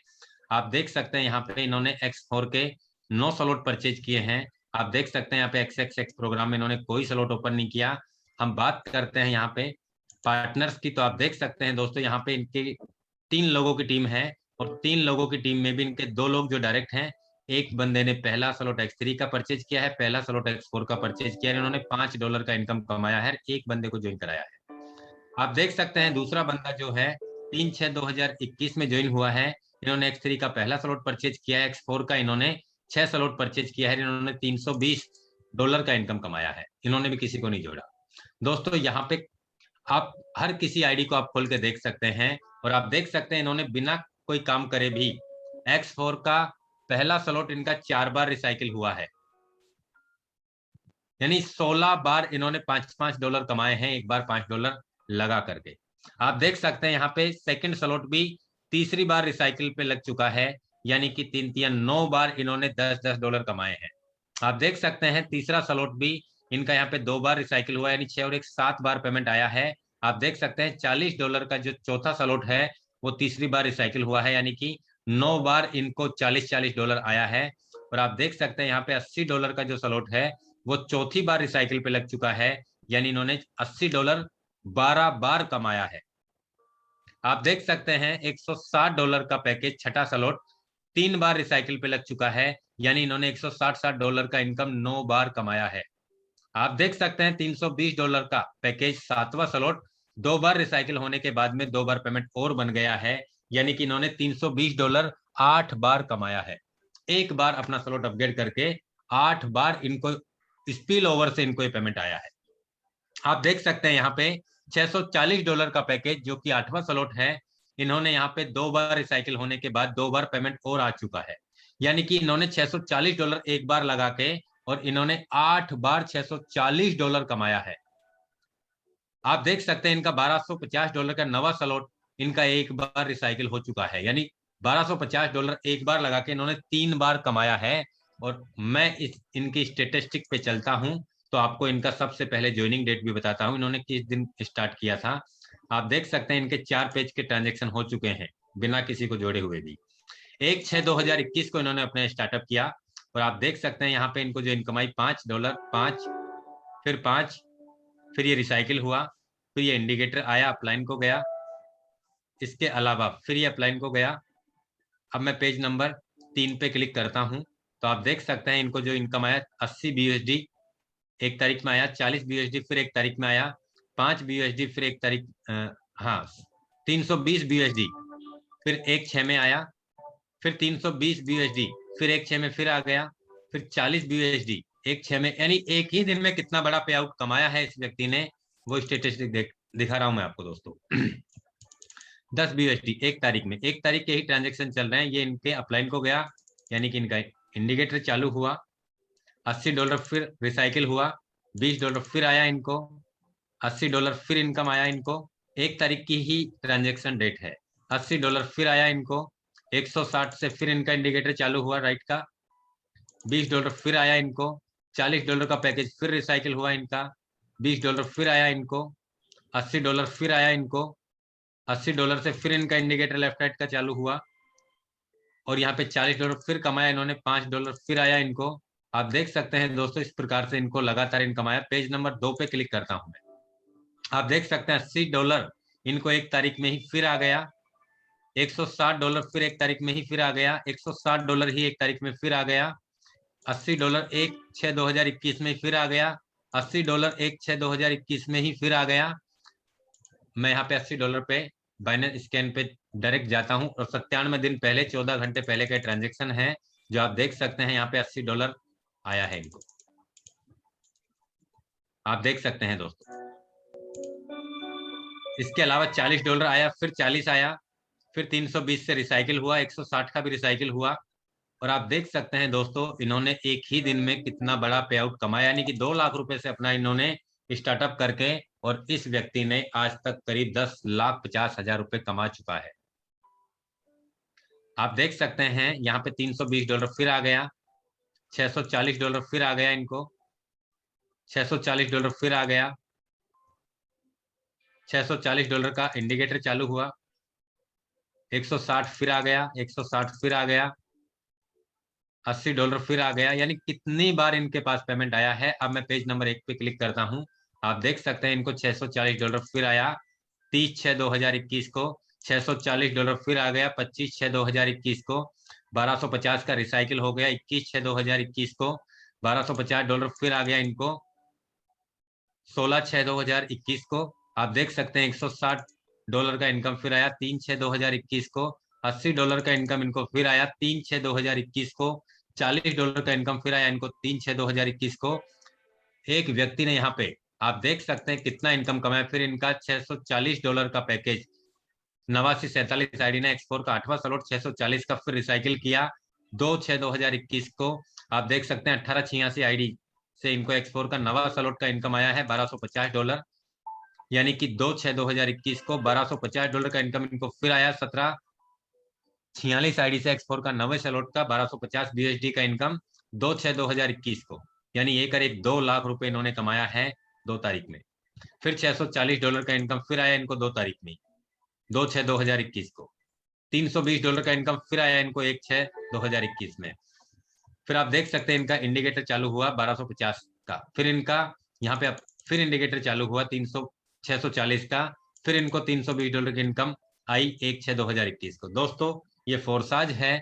आप देख सकते हैं यहाँ पे इन्होंने X4 के 9 स्लॉट परचेज किए हैं। आप देख सकते हैं यहाँ पे XXX प्रोग्राम में इन्होंने कोई स्लॉट ओपन नहीं किया। हम बात करते हैं यहाँ पे पार्टनर्स की, तो आप देख सकते हैं दोस्तों यहाँ पे इनके 3 लोगों की टीम है और 3 लोगों की टीम में भी इनके 2 लोग जो डायरेक्ट हैं। एक बंदे ने पहला स्लॉट X3 का परचेज किया है, पहला स्लॉट X4 का परचेज किया है। इन्होंने $5 का इनकम कमाया है, एक बंदे को ज्वाइन कराया है। आप देख सकते हैं दूसरा बंदा जो है 3/6/2021 में ज्वाइन हुआ है। इन्होंने X3 का पहला स्लॉट परचेज किया है, X4 का इन्होंने 6 स्लॉट परचेज किया है। इन्होंने $320 का इनकम कमाया है, इन्होंने भी किसी को नहीं जोड़ा। दोस्तों यहाँ पे आप हर किसी आईडी को आप खोल के देख सकते हैं और आप देख सकते हैं इन्होंने बिना कोई काम करे भी X4 का पहला स्लॉट इनका 4 बार रिसाइकिल हुआ है, यानी 16 बार इन्होंने $5 कमाए हैं, एक बार $5 लगा करके। आप देख सकते हैं यहाँ पे सेकंड स्लॉट भी तीसरी बार रिसाइकिल पे लग चुका है, यानी कि 9 बार इन्होंने $10 कमाए हैं। आप देख सकते हैं तीसरा स्लॉट भी इनका यहाँ पे 2 बार रिसाइकिल हुआ, यानी 6 और 1 7 बार पेमेंट आया है। आप देख सकते हैं $40 का जो चौथा स्लॉट है वो तीसरी बार रिसाइकिल हुआ है, यानी कि 9 बार इनको $40 आया है। और आप देख सकते हैं यहाँ पे $80 का जो स्लॉट है वो चौथी बार रिसाइकिल पे लग चुका है, यानी इन्होंने $80 12 बार कमाया है। आप देख सकते हैं $160 का पैकेज छठा स्लॉट 3 बार रिसाइकिल पे लग चुका है, यानी इन्होंने $160 का इनकम 9 बार कमाया है। आप देख सकते हैं $320 का पैकेज सातवां स्लॉट 2 बार रिसाइकिल होने के बाद में 2 बार पेमेंट और बन गया है, यानी कि इन्होंने $320 8 बार कमाया है। एक बार अपना स्लॉट अपग्रेड करके 8 बार इनको स्पिल ओवर से इनको ये पेमेंट आया है। आप देख सकते हैं यहाँ पे $640 का पैकेज जो कि 8वां स्लॉट है, इन्होंने यहाँ पे 2 बार रिसाइकिल होने के बाद 2 बार पेमेंट और आ चुका है, यानी कि इन्होंने $640 एक बार लगा के और इन्होंने 8 बार $640 कमाया है। आप देख सकते हैं इनका $1250 का नवा स्लॉट इनका एक बार रिसाइकिल हो चुका है, यानी $1250 एक बार लगा के इन्होंने 3 बार कमाया है। और मैं इनकी स्टेटिस्टिक पे चलता हूं तो आपको इनका सबसे पहले ज्वाइनिंग डेट भी बताता हूं, इन्होंने किस दिन स्टार्ट किया था। आप देख सकते हैं इनके 4 पेज के ट्रांजेक्शन हो चुके हैं बिना किसी को जोड़े हुए भी। 1/6/2021 को इन्होंने अपने स्टार्टअप किया और आप देख सकते हैं यहाँ पे इनको जो इनकम आई $5, 5, फिर 5, फिर ये रिसाइकिल हुआ, फिर ये इंडिकेटर आया, अपलाइन को गया, इसके अलावा फिर ये अपलाइन को गया। अब मैं पेज नंबर 3 पे क्लिक करता हूं तो आप देख सकते हैं इनको जो इनकम आया 80 BUSD एक तारीख में आया, 40 BUSD फिर एक तारीख में आया, 5 BUSD फिर एक तारीख, हाँ 320 BUSD फिर 1/6 में आया, फिर 320 BUSD फिर 1/6 में फिर आ गया, फिर 40 BUSD 1/6 में, यानी एक ही दिन में कितना बड़ा पे आउट कमाया है इस व्यक्ति ने, वो स्टेटिस्टिक दिखा रहा हूं मैं आपको दोस्तों। 10 BUSD एक तारीख में, एक तारीख के ही ट्रांजेक्शन चल रहे हैं, ये इनके अपलाइन को गया, यानी कि इनका इंडिकेटर चालू हुआ, $80 फिर रिसाइकिल हुआ, $20 फिर आया इनको, $80 फिर इनकम आया इनको, एक तारीख की ही ट्रांजेक्शन डेट है, $80 फिर आया इनको, 160 से फिर इनका इंडिकेटर चालू हुआ राइट का, $20 फिर आया इनको, $40 का पैकेज फिर रिसाइकिल हुआ इनका, $20 फिर आया इनको, $80 फिर आया इनको, $80 से फिर इनका इंडिकेटर लेफ्ट राइट का चालू हुआ और यहाँ पे $40 फिर कमाया इन्होंने, $5 फिर आया इनको। आप देख सकते हैं दोस्तों इस प्रकार से इनको लगातार इनकम आया। पेज नंबर 2 पे क्लिक करता हूं मैं, आप देख सकते हैं $80 इनको एक तारीख में ही फिर आ गया, $160 फिर एक तारीख में ही फिर आ गया, $160 ही एक तारीख में फिर आ गया, $80 1/6/2021 में फिर आ गया, $80 1/6/2021 में ही फिर आ गया। मैं यहाँ पे $80 पे बाइनेंस स्कैन पे डायरेक्ट जाता हूँ और 97 दिन पहले 14 घंटे पहले का ट्रांजेक्शन है जो आप देख सकते हैं यहाँ पे $80 आया है इनको, आप देख सकते हैं दोस्तों। इसके अलावा $40 आया, फिर 40 आया, फिर 320 से रिसाइकिल हुआ, 160 का भी रिसाइकिल हुआ और आप देख सकते हैं दोस्तों इन्होंने एक ही दिन में कितना बड़ा पे आउट कमाया, यानी कि 2 लाख रुपए से अपना इन्होंने स्टार्टअप करके, और इस व्यक्ति ने आज तक करीब 10,50,000 रुपए कमा चुका है। आप देख सकते हैं यहाँ पे $320 फिर आ गया, $640 फिर आ गया इनको, $640 फिर आ गया, $640 का इंडिकेटर चालू हुआ, 160 फिर आ गया, 160 फिर आ गया, $80 फिर आ गया, यानी कितनी बार इनके पास पेमेंट आया है। अब मैं पेज नंबर 1 पे क्लिक करता हूं, आप देख सकते हैं इनको $640 फिर आया 30/6/2021 को, $640 फिर आ गया 25/6/2021 को, 1250 का रिसाइकिल हो गया 21/6/2021 को, $1250 फिर आ गया इनको 16/6/2021 को। आप देख सकते हैं $160 का इनकम फिर आया 3/6/2021 को, $80 का इनकम इनको फिर आया 3/6/2021 को, $40 का इनकम फिर आया इनको 3/6/2021 को। एक व्यक्ति ने यहाँ पे आप देख सकते हैं कितना इनकम कमाया। फिर इनका $640 का पैकेज 8947 आईडी ने एक्सपोर का 8वां स्लॉट 640 का फिर रिसाइकिल किया 2/6/2021 को। आप देख सकते हैं 1886 आईडी से इनको एक्सपोर का 9वां स्लॉट का इनकम आया है $1250, यानी कि 2/6/2021 को $1250 का इनकम इनको फिर आया। 1746 आईडी से एक्सपोर का 9वें स्लॉट का 1250 BUSD का इनकम 2/6/2021 को, यानी ये करीब 2 लाख रुपए इन्होंने कमाया है 2 तारीख में। फिर $640 का इनकम फिर आया इनको 2 तारीख में 2/6/2021 को। $320 का इनकम फिर आया इनको 1/6/2021 में। फिर आप देख सकते हैं इनका इंडिकेटर चालू हुआ 1250 का, फिर इनका यहाँ पे फिर इंडिकेटर चालू हुआ 640 का, फिर इनको $320 की इनकम आई 1/6/2021 को। दोस्तों ये फोरसाज है,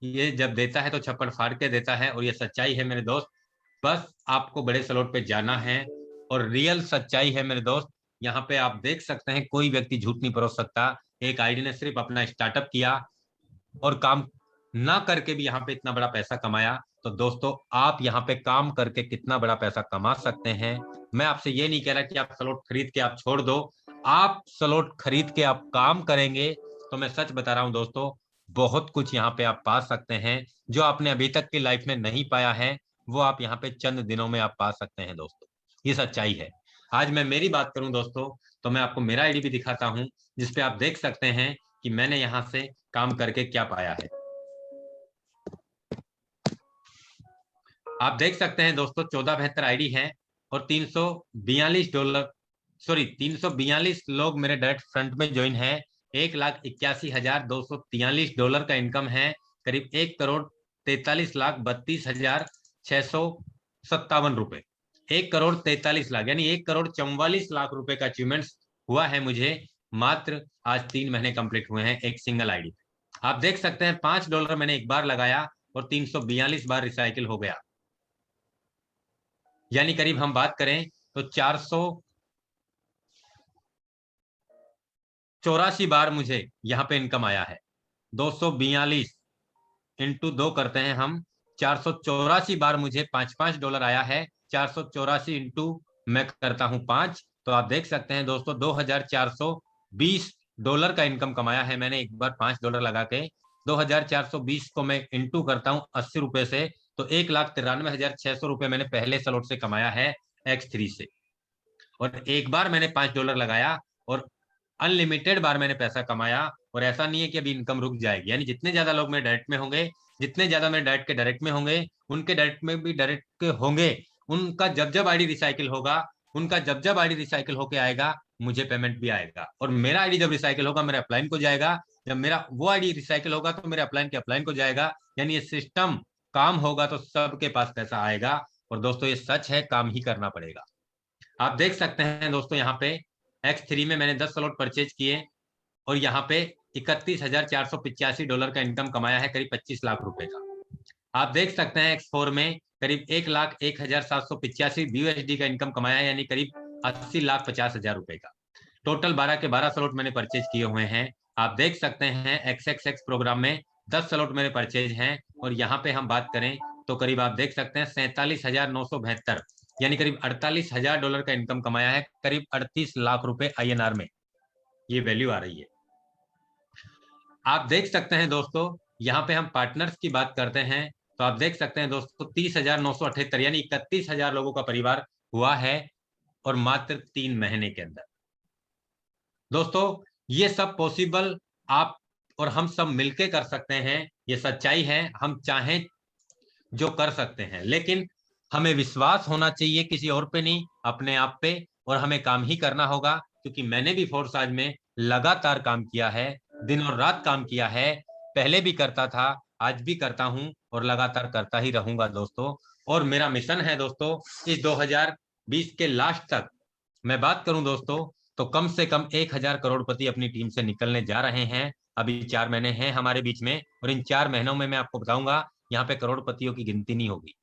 ये जब देता है तो छप्पड़ फाड़ के देता है, और ये सच्चाई है मेरे दोस्त। बस आपको बड़े स्लॉट पे जाना है, और रियल सच्चाई है मेरे दोस्त। यहाँ पे आप देख सकते हैं कोई व्यक्ति झूठ नहीं परोस सकता। एक आईडी ने सिर्फ अपना स्टार्टअप किया और काम ना करके भी यहाँ पे इतना बड़ा पैसा कमाया। तो दोस्तों आप यहाँ पे काम करके कितना बड़ा पैसा कमा सकते हैं। मैं आपसे ये नहीं कह रहा कि आप स्लॉट खरीद के आप छोड़ दो, आप स्लॉट खरीद के आप काम करेंगे तो मैं सच बता रहा हूं दोस्तों, बहुत कुछ यहाँ पे आप पा सकते हैं जो आपने अभी तक की लाइफ में नहीं पाया है, वो आप यहाँ पे चंद दिनों में आप पा सकते हैं दोस्तों। ये सच्चाई है। आज मैं मेरी बात करूं दोस्तों, तो मैं आपको मेरा आईडी भी दिखाता हूं, जिसपे आप देख सकते हैं कि मैंने यहाँ से काम करके क्या पाया है। आप देख सकते हैं दोस्तों 1472 आईडी है, और $342 लोग मेरे डायरेक्ट फ्रंट में ज्वाइन है। $1,81,243 का इनकम है, करीब 1,43,32,657 रुपए, 1,43,00,000 यानी 1,44,00,000 रुपए का अचीवमेंट्स हुआ है मुझे मात्र आज 3 महीने कंप्लीट हुए हैं एक सिंगल आईडी पे। आप देख सकते हैं $5 मैंने एक बार लगाया और 342 बार रिसाइकिल हो गया, यानी करीब हम बात करें तो 484 बार मुझे यहाँ पे इनकम आया है। 242 इंटू 2 करते हैं हम, 484 बार मुझे $5 आया है। 484 इंटू मैं करता हूं 5, तो आप देख सकते हैं दोस्तों $2,420 का इनकम कमाया है मैंने एक बार $5 लगा के। 2,420 को मैं इंटू करता हूं 80 रुपए से, तो 1,93,600 रुपए मैंने पहले स्लॉट से कमाया है X3 से। और एक बार मैंने $5 लगाया और अनलिमिटेड बार मैंने पैसा कमाया। और ऐसा नहीं है कि अभी इनकम रुक जाएगी, यानी जितने ज्यादा लोग मेरे डायरेक्ट में होंगे, जितने ज्यादा मेरे डायरेक्ट के डायरेक्ट में होंगे, उनके डायरेक्ट में भी डायरेक्ट के होंगे, उनका जब जब आईडी रिसाइकिल होगा, उनका जब जब आईडी रिसाइकिल होके आएगा, मुझे पेमेंट भी आएगा। और मेरा आईडी जब रिसाइकिल होगा मेरे अपलाइन को जाएगा, जब मेरा वो आईडी रिसाइकिल होगा तो मेरे अपलाइन के अपलाइन को जाएगा। यानी ये सिस्टम काम होगा तो सबके पास पैसा आएगा। और दोस्तों ये सच है, काम ही करना पड़ेगा। आप देख सकते हैं दोस्तों यहाँ पे X3 में मैंने 10 स्लॉट परचेज किए और यहाँ पे $31,485 का इनकम कमाया है, करीब 25 लाख रुपए का। आप देख सकते हैं X4 में करीब 1,01,785 BUSD का इनकम कमाया है, यानी करीब 80,50,000 रुपए का। टोटल 12 के 12 स्लॉट मैंने परचेज किए हुए हैं। आप देख सकते हैं XXX प्रोग्राम में 10 स्लॉट मेरे परचेज हैं, और यहाँ पे हम बात करें तो करीब आप देख सकते हैं 47,972 यानी करीब $48,000 का इनकम कमाया है, करीब 38 लाख रुपए INR में ये वैल्यू आ रही है। आप देख सकते हैं दोस्तों यहाँ पे हम पार्टनर्स की बात करते हैं तो आप देख सकते हैं दोस्तों 30,978 यानी 31,000 लोगों का परिवार हुआ है, और मात्र 3 महीने के अंदर। दोस्तों ये सब पॉसिबल आप और हम सब मिलके कर सकते हैं, ये सच्चाई है। हम चाहें जो कर सकते हैं, लेकिन हमें विश्वास होना चाहिए किसी और पे नहीं, अपने आप पे, और हमें काम ही करना होगा। क्योंकि मैंने भी फोर्साज में लगातार काम किया है, दिन और रात काम किया है, पहले भी करता था, आज भी करता हूं और लगातार करता ही रहूंगा दोस्तों। और मेरा मिशन है दोस्तों इस 2020 के लास्ट तक मैं बात करूं दोस्तों तो कम से कम 1,000 करोड़पति अपनी टीम से निकलने जा रहे हैं। अभी 4 महीने हैं हमारे बीच में, और इन 4 महीनों में मैं आपको बताऊंगा यहाँ पे करोड़पतियों की गिनती नहीं होगी।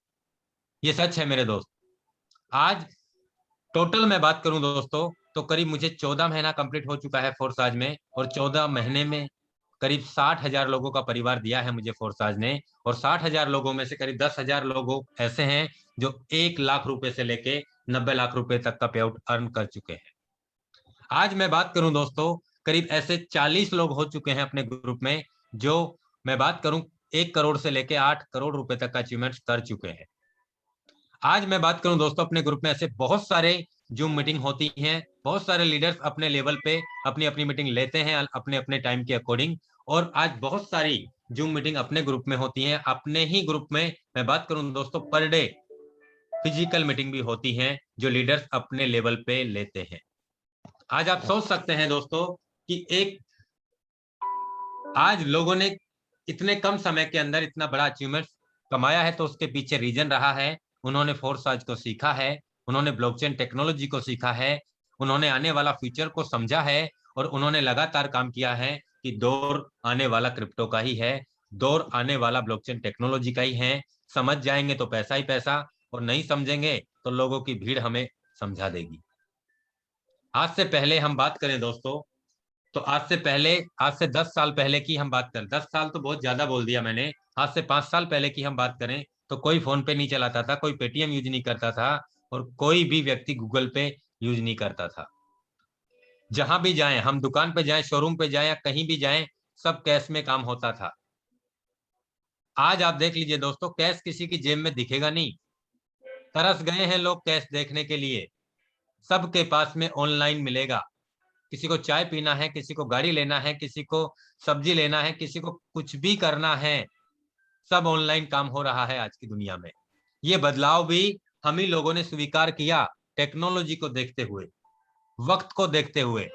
ये सच है मेरे दोस्त। आज टोटल मैं बात करूं दोस्तों तो करीब मुझे 14 महीना कंप्लीट हो चुका है फोर्साज में, और 14 महीने में करीब 60,000 लोगों का परिवार दिया है मुझे फोर्साज ने। और 60,000 लोगों में से करीब 10,000 लोगों ऐसे हैं जो 1 लाख रुपए से लेके 90 लाख रुपए तक का पे आउट अर्न कर चुके हैं। आज मैं बात करूं दोस्तों करीब ऐसे 40 लोग हो चुके हैं अपने ग्रुप में, जो मैं बात करूं 1 करोड़ से लेके 8 करोड़ रुपए तक का अचीवमेंट कर चुके हैं। आज मैं बात करूं दोस्तों अपने ग्रुप में ऐसे बहुत सारे जूम मीटिंग होती हैं, बहुत सारे लीडर्स अपने लेवल पे अपनी अपनी मीटिंग लेते हैं अपने अपने टाइम के अकॉर्डिंग। और आज बहुत सारी जूम मीटिंग अपने ग्रुप में होती हैं। अपने ही ग्रुप में मैं बात करूं दोस्तों पर डे फिजिकल मीटिंग भी होती है जो लीडर्स अपने लेवल पे लेते हैं। आज आप सोच सकते हैं दोस्तों कि एक आज लोगों ने इतने कम समय के अंदर इतना बड़ा अचीवमेंट कमाया है, तो उसके पीछे रीजन रहा है उन्होंने फोर्साज को सीखा है, उन्होंने ब्लॉकचेन टेक्नोलॉजी को सीखा है, उन्होंने आने वाला फ्यूचर को समझा है और उन्होंने लगातार काम किया है कि दौर आने वाला क्रिप्टो का ही है, दौर आने वाला ब्लॉकचेन टेक्नोलॉजी का ही है। समझ जाएंगे तो पैसा ही पैसा, और नहीं समझेंगे तो लोगों की भीड़ हमें समझा देगी। आज से पहले हम बात करें दोस्तों, तो आज से 10 साल पहले की हम बात करें, 10 साल तो बहुत ज्यादा बोल दिया मैंने, आज से 5 साल पहले की हम बात करें तो कोई फोन पे नहीं चलाता था, कोई पेटीएम यूज नहीं करता था और कोई भी व्यक्ति गूगल पे यूज नहीं करता था। जहां भी जाएं, हम दुकान पे जाएं, शोरूम पे जाएं या कहीं भी जाएं, सब कैश में काम होता था। आज आप देख लीजिए दोस्तों, कैश किसी की जेब में दिखेगा नहीं। तरस गए हैं लोग कैश देखने के लिए। सबके पास में ऑनलाइन मिलेगा। किसी को चाय पीना है, किसी को गाड़ी लेना है, किसी को सब्जी लेना है, किसी को कुछ भी करना है, सब ऑनलाइन काम हो रहा है आज की दुनिया में। ये बदलाव भी हम ही लोगों ने स्वीकार किया, टेक्नोलॉजी को देखते हुए, वक्त को देखते हुए।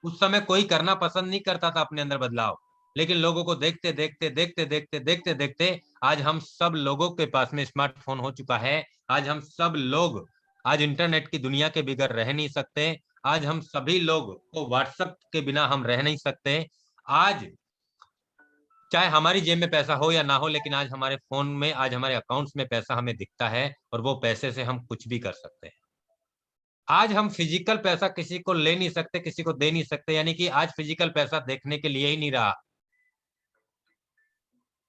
उस समय कोई करना पसंद नहीं करता था अपने अंदर बदलाव, लेकिन लोगों को देखते देखते देखते देखते देखते देखते आज हम सब लोगों के पास में स्मार्टफोन हो चुका है। आज हम सब लोग, आज इंटरनेट की दुनिया के बगैर रह नहीं सकते। आज हम सभी लोग को व्हाट्सएप के बिना हम रह नहीं सकते। आज चाहे हमारी जेब में पैसा हो या ना हो, लेकिन आज हमारे फोन में, आज हमारे अकाउंट्स में पैसा हमें दिखता है और वो पैसे से हम कुछ भी कर सकते हैं। आज हम फिजिकल पैसा किसी को ले नहीं सकते, किसी को दे नहीं सकते, यानी कि आज फिजिकल पैसा देखने के लिए ही नहीं रहा।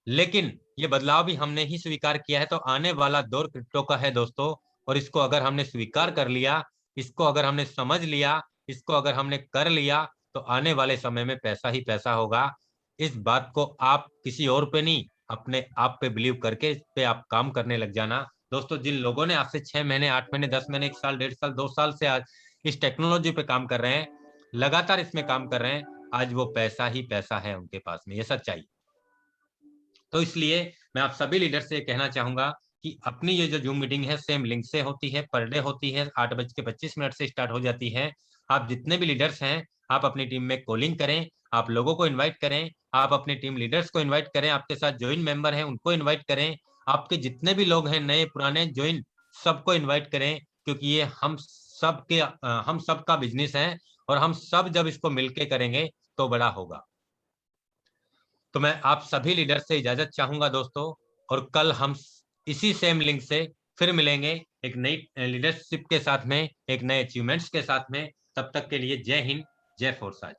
लेकिन ये बदलाव भी हमने ही स्वीकार किया है। तो आने वाला दौर क्रिप्टो का है दोस्तों, और इसको अगर हमने स्वीकार कर लिया, इसको अगर हमने समझ लिया, इसको अगर हमने कर लिया, तो आने वाले समय में पैसा ही पैसा होगा। इस बात को आप किसी और पे नहीं, अपने आप पे बिलीव करके इस पे आप काम करने लग जाना। दोस्तों, जिन लोगों ने आज से 6 महीने, 8 महीने, 10 महीने, 1 साल, 1.5 साल, 2 साल से आज इस टेक्नोलॉजी पे काम कर रहे हैं, लगातार इसमें काम कर रहे हैं, आज वो पैसा ही पैसा है उनके पास में, ये सच्चाई। तो इसलिए मैं आप सभी लीडर से कहना चाहूंगा कि अपनी ये जो जूम मीटिंग है, सेम लिंक से होती है, पर डे होती है, 8:25 से स्टार्ट हो जाती है। आप जितने भी लीडर्स हैं, आप अपनी टीम में कॉलिंग करें, आप लोगों को इन्वाइट करें, आप अपनी टीम लीडर्स को इन्वाइट करें, आपके साथ ज्वाइन मेंबर हैं उनको इन्वाइट करें, आपके जितने भी लोग हैं नए पुराने ज्वाइन, सबको इन्वाइट करें, क्योंकि ये हम सबका बिजनेस है और हम सब जब इसको मिलके करेंगे तो बड़ा होगा। तो मैं आप सभी लीडर से इजाजत चाहूंगा दोस्तों, और कल हम इसी सेम लिंक से फिर मिलेंगे एक नई लीडरशिप के साथ में, एक नए अचीवमेंट्स के साथ में। तब तक के लिए जय हिंद, जय फोर्साज।